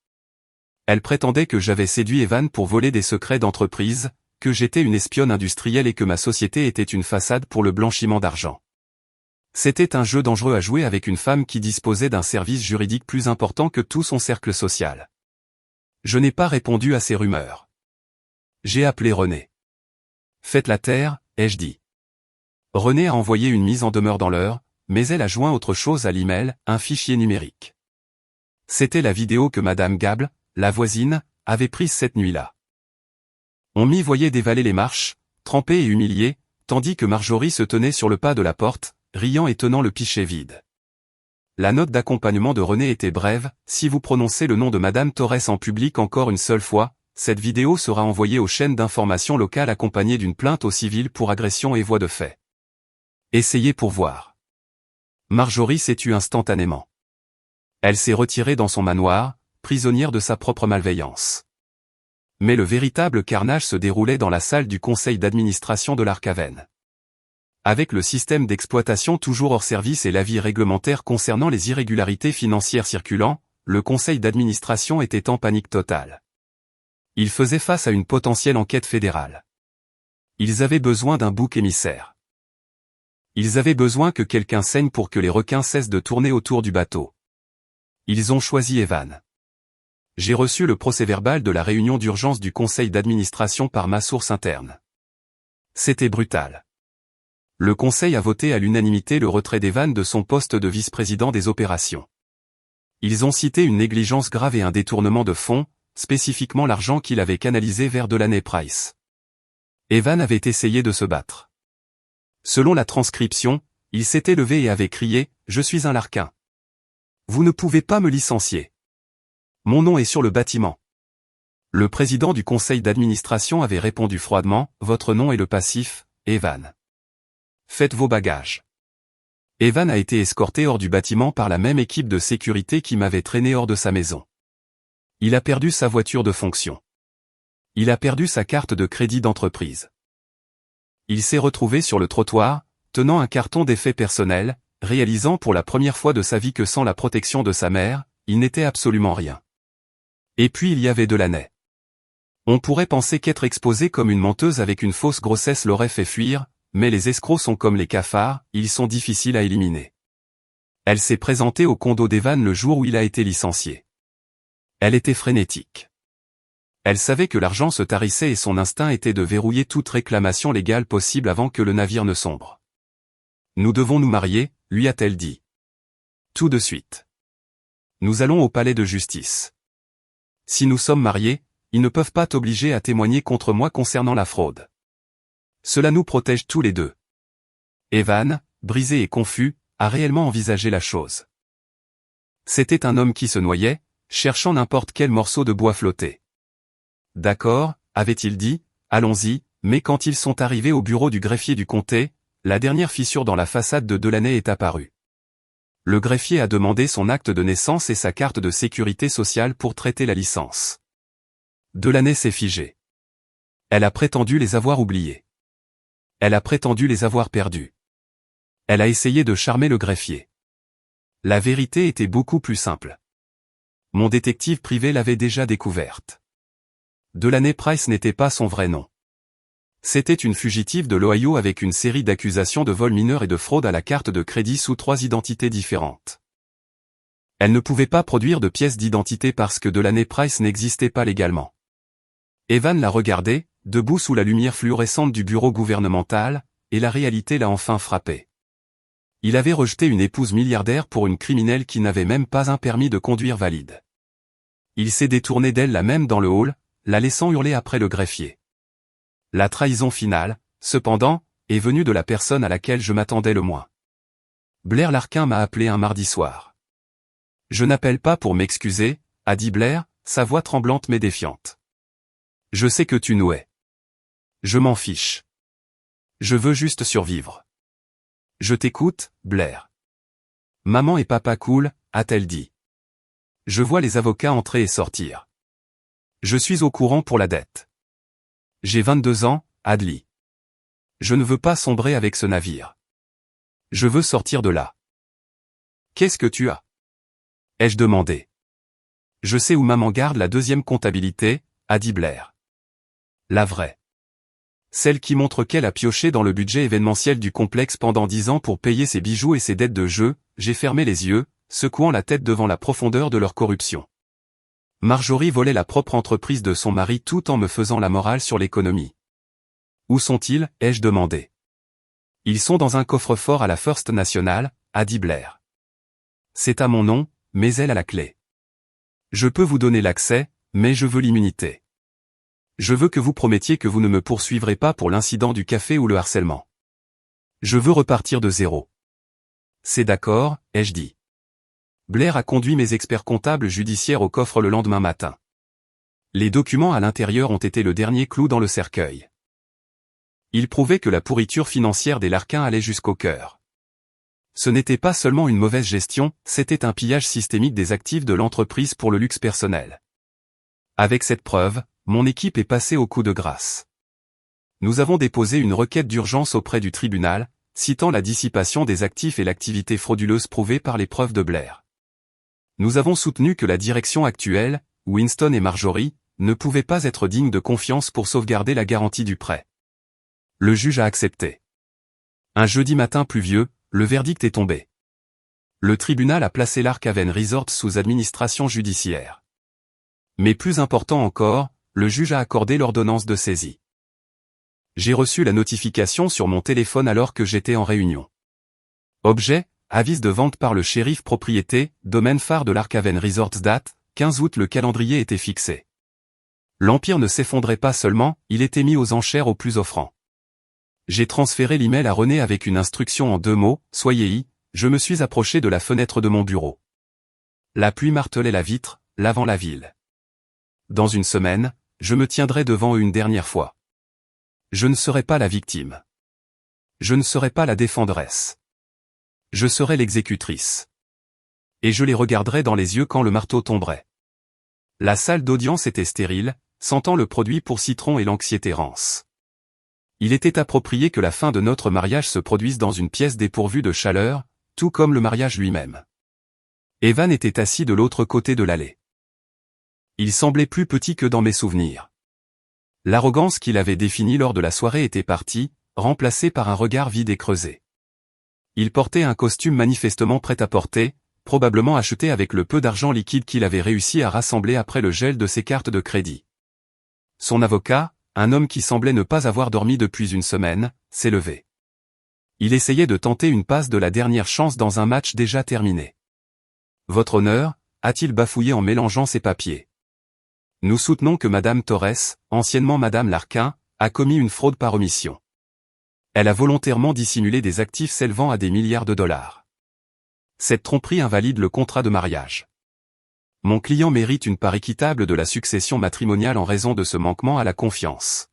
Elle prétendait que j'avais séduit Evan pour voler des secrets d'entreprise, que j'étais une espionne industrielle et que ma société était une façade pour le blanchiment d'argent. C'était un jeu dangereux à jouer avec une femme qui disposait d'un service juridique plus important que tout son cercle social. Je n'ai pas répondu à ces rumeurs. J'ai appelé René. Faites la taire, ai-je dit. René a envoyé une mise en demeure dans l'heure, mais elle a joint autre chose à l'email, un fichier numérique. C'était la vidéo que Madame Gable, la voisine, avait prise cette nuit-là. On m'y voyait dévaler les marches, trempé et humilié, tandis que Marjorie se tenait sur le pas de la porte, riant et tenant le pichet vide. La note d'accompagnement de René était brève, si vous prononcez le nom de Madame Torres en public encore une seule fois, cette vidéo sera envoyée aux chaînes d'information locales accompagnée d'une plainte au civil pour agression et voie de fait. Essayez pour voir. Marjorie s'est tue instantanément. Elle s'est retirée dans son manoir, prisonnière de sa propre malveillance. Mais le véritable carnage se déroulait dans la salle du conseil d'administration de l'Arcaven. Avec le système d'exploitation toujours hors service et l'avis réglementaire concernant les irrégularités financières circulant, le conseil d'administration était en panique totale. Il faisait face à une potentielle enquête fédérale. Ils avaient besoin d'un bouc émissaire. Ils avaient besoin que quelqu'un saigne pour que les requins cessent de tourner autour du bateau. Ils ont choisi Evan. J'ai reçu le procès-verbal de la réunion d'urgence du conseil d'administration par ma source interne. C'était brutal. Le conseil a voté à l'unanimité le retrait d'Evan de son poste de vice-président des opérations. Ils ont cité une négligence grave et un détournement de fonds, spécifiquement l'argent qu'il avait canalisé vers Delaney Price. Evan avait essayé de se battre. Selon la transcription, il s'était levé et avait crié « Je suis un Larkin. Vous ne pouvez pas me licencier. Mon nom est sur le bâtiment. » Le président du conseil d'administration avait répondu froidement « Votre nom est le passif, Evan. Faites vos bagages. » Evan a été escorté hors du bâtiment par la même équipe de sécurité qui m'avait traîné hors de sa maison. Il a perdu sa voiture de fonction. Il a perdu sa carte de crédit d'entreprise. Il s'est retrouvé sur le trottoir, tenant un carton d'effets personnels, réalisant pour la première fois de sa vie que sans la protection de sa mère, il n'était absolument rien. Et puis il y avait Delaney. On pourrait penser qu'être exposé comme une menteuse avec une fausse grossesse l'aurait fait fuir, mais les escrocs sont comme les cafards, ils sont difficiles à éliminer. Elle s'est présentée au condo d'Evan le jour où il a été licencié. Elle était frénétique. Elle savait que l'argent se tarissait et son instinct était de verrouiller toute réclamation légale possible avant que le navire ne sombre. Nous devons nous marier, lui a-t-elle dit. Tout de suite. Nous allons au palais de justice. Si nous sommes mariés, ils ne peuvent pas t'obliger à témoigner contre moi concernant la fraude. Cela nous protège tous les deux. Evan, brisé et confus, a réellement envisagé la chose. C'était un homme qui se noyait, cherchant n'importe quel morceau de bois flotté. D'accord, avait-il dit, allons-y, mais quand ils sont arrivés au bureau du greffier du comté, la dernière fissure dans la façade de Delaney est apparue. Le greffier a demandé son acte de naissance et sa carte de sécurité sociale pour traiter la licence. Delaney s'est figée. Elle a prétendu les avoir oubliés. Elle a prétendu les avoir perdus. Elle a essayé de charmer le greffier. La vérité était beaucoup plus simple. Mon détective privé l'avait déjà découverte. Delaney Price n'était pas son vrai nom. C'était une fugitive de l'Ohio avec une série d'accusations de vol mineur et de fraude à la carte de crédit sous 3 identités différentes. Elle ne pouvait pas produire de pièce d'identité parce que Delaney Price n'existait pas légalement. Evan l'a regardé, debout sous la lumière fluorescente du bureau gouvernemental, et la réalité l'a enfin frappé. Il avait rejeté une épouse milliardaire pour une criminelle qui n'avait même pas un permis de conduire valide. Il s'est détourné d'elle là même dans le hall, la laissant hurler après le greffier. La trahison finale, cependant, est venue de la personne à laquelle je m'attendais le moins. Blair Larkin m'a appelé un mardi soir. Je n'appelle pas pour m'excuser, a dit Blair, sa voix tremblante mais défiante. Je sais que tu nous hais. Je m'en fiche. Je veux juste survivre. Je t'écoute, Blair. Maman et papa cool, a-t-elle dit. Je vois les avocats entrer et sortir. Je suis au courant pour la dette. J'ai 22 ans, Adli. Je ne veux pas sombrer avec ce navire. Je veux sortir de là. Qu'est-ce que tu as? Ai-je demandé. Je sais où maman garde la deuxième comptabilité, a dit Blair. La vraie. Celle qui montre qu'elle a pioché dans le budget événementiel du complexe pendant 10 ans pour payer ses bijoux et ses dettes de jeu. J'ai fermé les yeux, secouant la tête devant la profondeur de leur corruption. Marjorie volait la propre entreprise de son mari tout en me faisant la morale sur l'économie. Où sont-ils, ai-je demandé. Ils sont dans un coffre-fort à la First National, a dit Blair. C'est à mon nom, mais elle a la clé. Je peux vous donner l'accès, mais je veux l'immunité. Je veux que vous promettiez que vous ne me poursuivrez pas pour l'incident du café ou le harcèlement. Je veux repartir de zéro. C'est d'accord, ai-je dit. Blair a conduit mes experts comptables judiciaires au coffre le lendemain matin. Les documents à l'intérieur ont été le dernier clou dans le cercueil. Ils prouvaient que la pourriture financière des Larkin allait jusqu'au cœur. Ce n'était pas seulement une mauvaise gestion, c'était un pillage systémique des actifs de l'entreprise pour le luxe personnel. Avec cette preuve, mon équipe est passée au coup de grâce. Nous avons déposé une requête d'urgence auprès du tribunal, citant la dissipation des actifs et l'activité frauduleuse prouvée par les preuves de Blair. Nous avons soutenu que la direction actuelle, Winston et Marjorie, ne pouvait pas être digne de confiance pour sauvegarder la garantie du prêt. Le juge a accepté. Un jeudi matin pluvieux, le verdict est tombé. Le tribunal a placé l'Ark-Haven Resort sous administration judiciaire. Mais plus important encore, le juge a accordé l'ordonnance de saisie. J'ai reçu la notification sur mon téléphone alors que j'étais en réunion. Objet, avis de vente par le shérif propriété, domaine phare de l'Ark-Haven Resorts date, 15 août le calendrier était fixé. L'Empire ne s'effondrait pas seulement, il était mis aux enchères au plus offrant. J'ai transféré l'email à René avec une instruction en 2 mots, soyez-y, je me suis approché de la fenêtre de mon bureau. La pluie martelait la vitre, lavant la ville. Dans une semaine, je me tiendrai devant eux une dernière fois. Je ne serai pas la victime. Je ne serai pas la défenderesse. Je serai l'exécutrice. Et je les regarderai dans les yeux quand le marteau tomberait. La salle d'audience était stérile, sentant le produit pour citron et l'anxiété rance. Il était approprié que la fin de notre mariage se produise dans une pièce dépourvue de chaleur, tout comme le mariage lui-même. Evan était assis de l'autre côté de l'allée. Il semblait plus petit que dans mes souvenirs. L'arrogance qu'il avait définie lors de la soirée était partie, remplacée par un regard vide et creusé. Il portait un costume manifestement prêt à porter, probablement acheté avec le peu d'argent liquide qu'il avait réussi à rassembler après le gel de ses cartes de crédit. Son avocat, un homme qui semblait ne pas avoir dormi depuis une semaine, s'est levé. Il essayait de tenter une passe de la dernière chance dans un match déjà terminé. « Votre honneur » a-t-il bafouillé en mélangeant ses papiers. « Nous soutenons que Madame Torres, anciennement Madame Larkin, a commis une fraude par omission. Elle a volontairement dissimulé des actifs s'élevant à des milliards de dollars. Cette tromperie invalide le contrat de mariage. Mon client mérite une part équitable de la succession matrimoniale en raison de ce manquement à la confiance.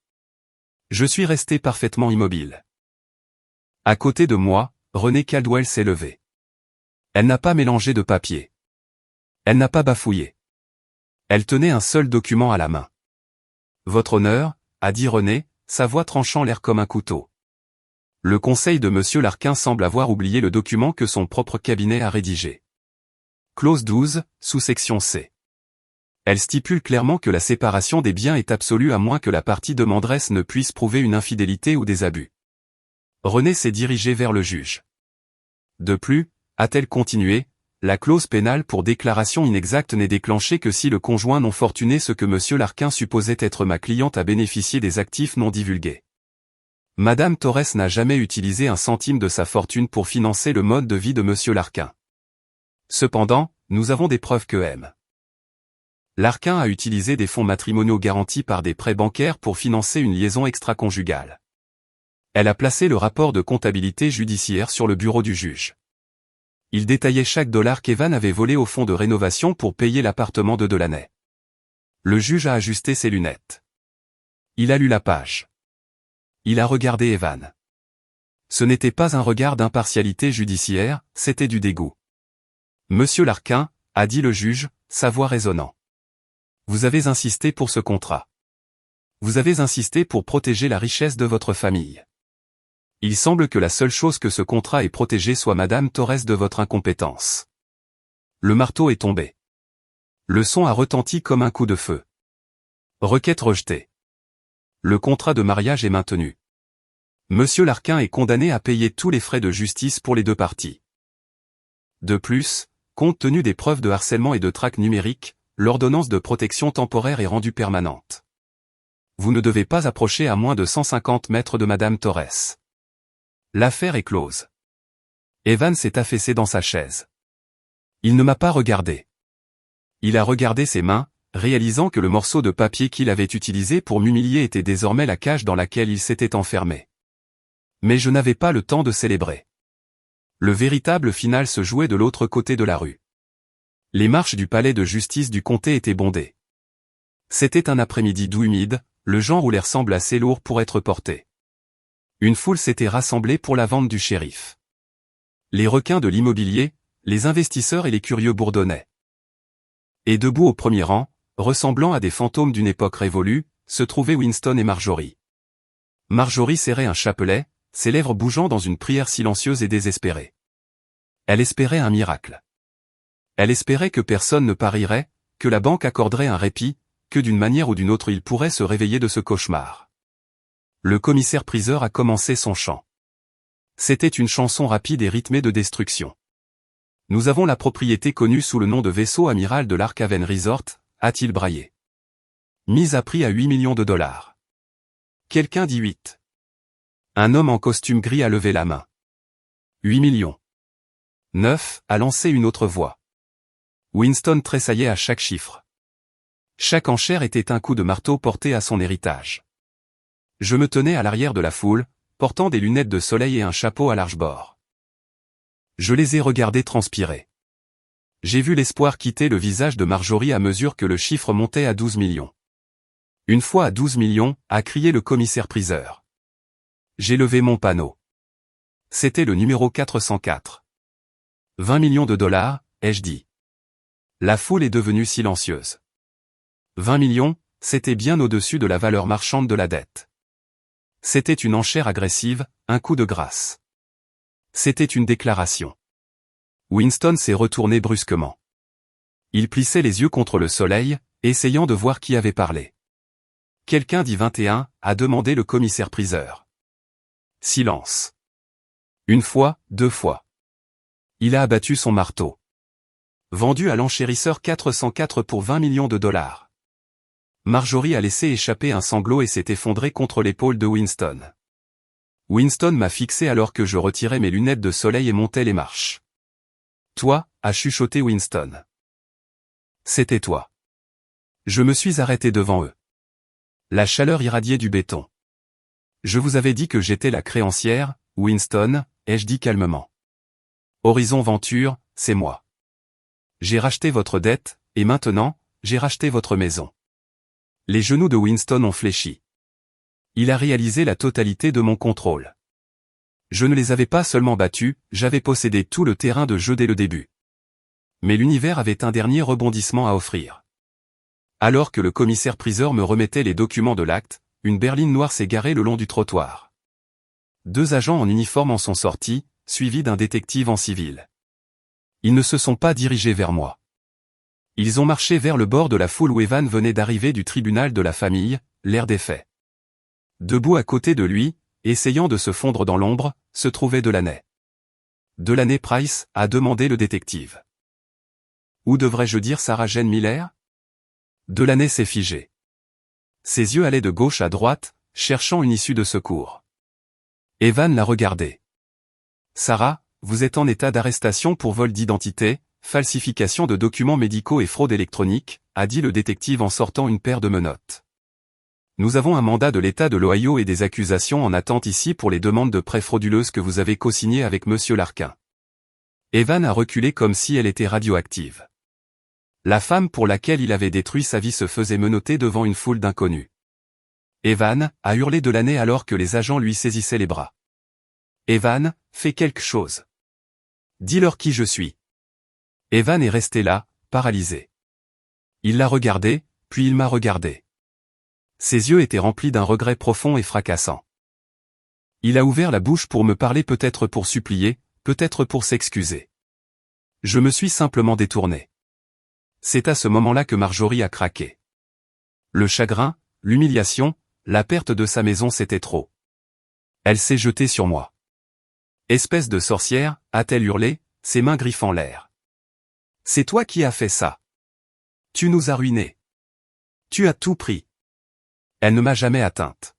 Je suis resté parfaitement immobile. À côté de moi, Renée Caldwell s'est levée. Elle n'a pas mélangé de papier. Elle n'a pas bafouillé. Elle tenait un seul document à la main. Votre honneur, a dit Renée, sa voix tranchant l'air comme un couteau. Le conseil de Monsieur Larquin semble avoir oublié le document que son propre cabinet a rédigé. Clause 12, sous-section C. Elle stipule clairement que la séparation des biens est absolue à moins que la partie demanderesse ne puisse prouver une infidélité ou des abus. Renée s'est dirigée vers le juge. De plus, a-t-elle continué, la clause pénale pour déclaration inexacte n'est déclenchée que si le conjoint non fortuné ce que Monsieur Larquin supposait être ma cliente a bénéficié des actifs non divulgués. Madame Torres n'a jamais utilisé un centime de sa fortune pour financer le mode de vie de Monsieur Larquin. Cependant, nous avons des preuves que M. Larquin a utilisé des fonds matrimoniaux garantis par des prêts bancaires pour financer une liaison extra-conjugale. Elle a placé le rapport de comptabilité judiciaire sur le bureau du juge. Il détaillait chaque dollar qu'Evan avait volé au fonds de rénovation pour payer l'appartement de Delaney. Le juge a ajusté ses lunettes. Il a lu la page. Il a regardé Evan. Ce n'était pas un regard d'impartialité judiciaire, c'était du dégoût. Monsieur Larquin, a dit le juge, sa voix résonnant. Vous avez insisté pour ce contrat. Vous avez insisté pour protéger la richesse de votre famille. Il semble que la seule chose que ce contrat ait protégée soit Madame Torres de votre incompétence. Le marteau est tombé. Le son a retenti comme un coup de feu. Requête rejetée. Le contrat de mariage est maintenu. Monsieur Larquin est condamné à payer tous les frais de justice pour les deux parties. De plus, compte tenu des preuves de harcèlement et de traque numérique, l'ordonnance de protection temporaire est rendue permanente. Vous ne devez pas approcher à moins de 150 mètres de Madame Torres. L'affaire est close. Evan s'est affaissé dans sa chaise. Il ne m'a pas regardé. Il a regardé ses mains, réalisant que le morceau de papier qu'il avait utilisé pour m'humilier était désormais la cage dans laquelle il s'était enfermé. Mais je n'avais pas le temps de célébrer. Le véritable final se jouait de l'autre côté de la rue. Les marches du palais de justice du comté étaient bondées. C'était un après-midi doux humide, le genre où l'air semble assez lourd pour être porté. Une foule s'était rassemblée pour la vente du shérif. Les requins de l'immobilier, les investisseurs et les curieux bourdonnaient. Et debout au premier rang, ressemblant à des fantômes d'une époque révolue, se trouvaient Winston et Marjorie. Marjorie serrait un chapelet, ses lèvres bougeant dans une prière silencieuse et désespérée. Elle espérait un miracle. Elle espérait que personne ne parierait, que la banque accorderait un répit, que d'une manière ou d'une autre il pourrait se réveiller de ce cauchemar. Le commissaire-priseur a commencé son chant. C'était une chanson rapide et rythmée de destruction. Nous avons la propriété connue sous le nom de vaisseau amiral de l'Arkhaven Resort, a-t-il braillé. Mise à prix à 8 millions de dollars. Quelqu'un dit 8. Un homme en costume gris a levé la main. 8 millions. 9, a lancé une autre voix. Winston tressaillait à chaque chiffre. Chaque enchère était un coup de marteau porté à son héritage. Je me tenais à l'arrière de la foule, portant des lunettes de soleil et un chapeau à large bord. Je les ai regardés transpirer. J'ai vu l'espoir quitter le visage de Marjorie à mesure que le chiffre montait à 12 millions. Une fois à 12 millions, a crié le commissaire-priseur. J'ai levé mon panneau. C'était le numéro 404. 20 millions de dollars, ai-je dit. La foule est devenue silencieuse. 20 millions, c'était bien au-dessus de la valeur marchande de la dette. C'était une enchère agressive, un coup de grâce. C'était une déclaration. Winston s'est retourné brusquement. Il plissait les yeux contre le soleil, essayant de voir qui avait parlé. Quelqu'un dit 21, a demandé le commissaire-priseur. Silence. Une fois, deux fois. Il a abattu son marteau. Vendu à l'enchérisseur 404 pour 20 millions de dollars. Marjorie a laissé échapper un sanglot et s'est effondrée contre l'épaule de Winston. Winston m'a fixé alors que je retirais mes lunettes de soleil et montais les marches. Toi, a chuchoté Winston. C'était toi. Je me suis arrêté devant eux. La chaleur irradiait du béton. Je vous avais dit que j'étais la créancière, Winston, ai-je dit calmement. Horizon Venture, c'est moi. J'ai racheté votre dette, et maintenant, j'ai racheté votre maison. Les genoux de Winston ont fléchi. Il a réalisé la totalité de mon contrôle. Je ne les avais pas seulement battus, j'avais possédé tout le terrain de jeu dès le début. Mais l'univers avait un dernier rebondissement à offrir. Alors que le commissaire-priseur me remettait les documents de l'acte, une berline noire s'est garée le long du trottoir. 2 agents en uniforme en sont sortis, suivis d'un détective en civil. Ils ne se sont pas dirigés vers moi. Ils ont marché vers le bord de la foule où Evan venait d'arriver du tribunal de la famille, l'air défait. Debout à côté de lui, essayant de se fondre dans l'ombre, se trouvait Delaney. Delaney Price, a demandé le détective. Ou devrais-je dire Sarah Jane Miller? Delaney s'est figé. Ses yeux allaient de gauche à droite, cherchant une issue de secours. Evan l'a regardé. Sarah, vous êtes en état d'arrestation pour vol d'identité, falsification de documents médicaux et fraude électronique, a dit le détective en sortant une paire de menottes. Nous avons un mandat de l'État de l'Ohio et des accusations en attente ici pour les demandes de prêts frauduleuses que vous avez co-signées avec Monsieur Larkin. Evan a reculé comme si elle était radioactive. La femme pour laquelle il avait détruit sa vie se faisait menotter devant une foule d'inconnus. Evan, a hurlé Delaney alors que les agents lui saisissaient les bras. Evan, fais quelque chose. Dis-leur qui je suis. Evan est resté là, paralysé. Il l'a regardé, puis il m'a regardé. Ses yeux étaient remplis d'un regret profond et fracassant. Il a ouvert la bouche pour me parler, peut-être pour supplier, peut-être pour s'excuser. Je me suis simplement détourné. C'est à ce moment-là que Marjorie a craqué. Le chagrin, l'humiliation, la perte de sa maison, c'était trop. Elle s'est jetée sur moi. Espèce de sorcière, a-t-elle hurlé, ses mains griffant l'air. C'est toi qui as fait ça. Tu nous as ruinés. Tu as tout pris. Elle ne m'a jamais atteinte.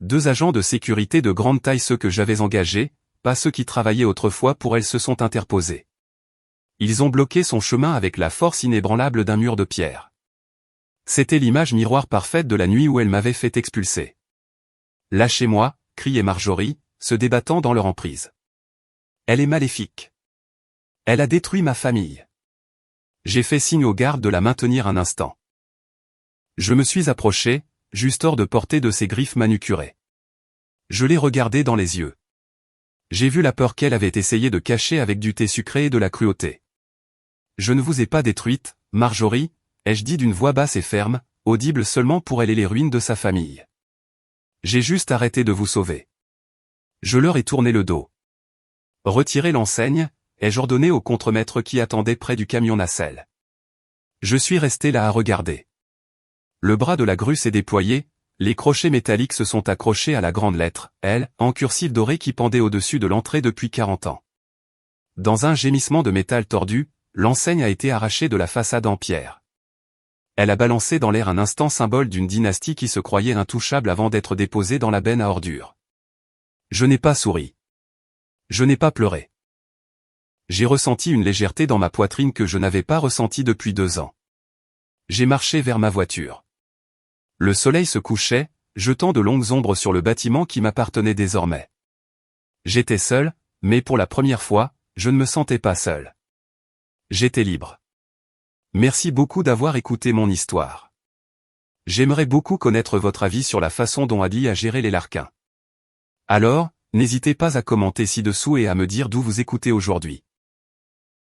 2 agents de sécurité de grande taille, ceux que j'avais engagés, pas ceux qui travaillaient autrefois pour elle, se sont interposés. Ils ont bloqué son chemin avec la force inébranlable d'un mur de pierre. C'était l'image miroir parfaite de la nuit où elle m'avait fait expulser. Lâchez-moi, criait Marjorie, se débattant dans leur emprise. Elle est maléfique. Elle a détruit ma famille. J'ai fait signe aux gardes de la maintenir un instant. Je me suis approché, juste hors de portée de ses griffes manucurées. Je l'ai regardée dans les yeux. J'ai vu la peur qu'elle avait essayé de cacher avec du thé sucré et de la cruauté. Je ne vous ai pas détruite, Marjorie, ai-je dit d'une voix basse et ferme, audible seulement pour elle et les ruines de sa famille. J'ai juste arrêté de vous sauver. Je leur ai tourné le dos. Retirez l'enseigne, ai-je ordonné au contremaître qui attendait près du camion nacelle. Je suis resté là à regarder. Le bras de la grue s'est déployé, les crochets métalliques se sont accrochés à la grande lettre « L » en cursive dorée qui pendait au-dessus de l'entrée depuis 40 ans. Dans un gémissement de métal tordu, l'enseigne a été arrachée de la façade en pierre. Elle a balancé dans l'air un instant, symbole d'une dynastie qui se croyait intouchable avant d'être déposée dans la benne à ordures. Je n'ai pas souri. Je n'ai pas pleuré. J'ai ressenti une légèreté dans ma poitrine que je n'avais pas ressentie depuis 2 ans. J'ai marché vers ma voiture. Le soleil se couchait, jetant de longues ombres sur le bâtiment qui m'appartenait désormais. J'étais seul, mais pour la première fois, je ne me sentais pas seul. J'étais libre. Merci beaucoup d'avoir écouté mon histoire. J'aimerais beaucoup connaître votre avis sur la façon dont Adi a géré les Larkin. Alors, n'hésitez pas à commenter ci-dessous et à me dire d'où vous écoutez aujourd'hui.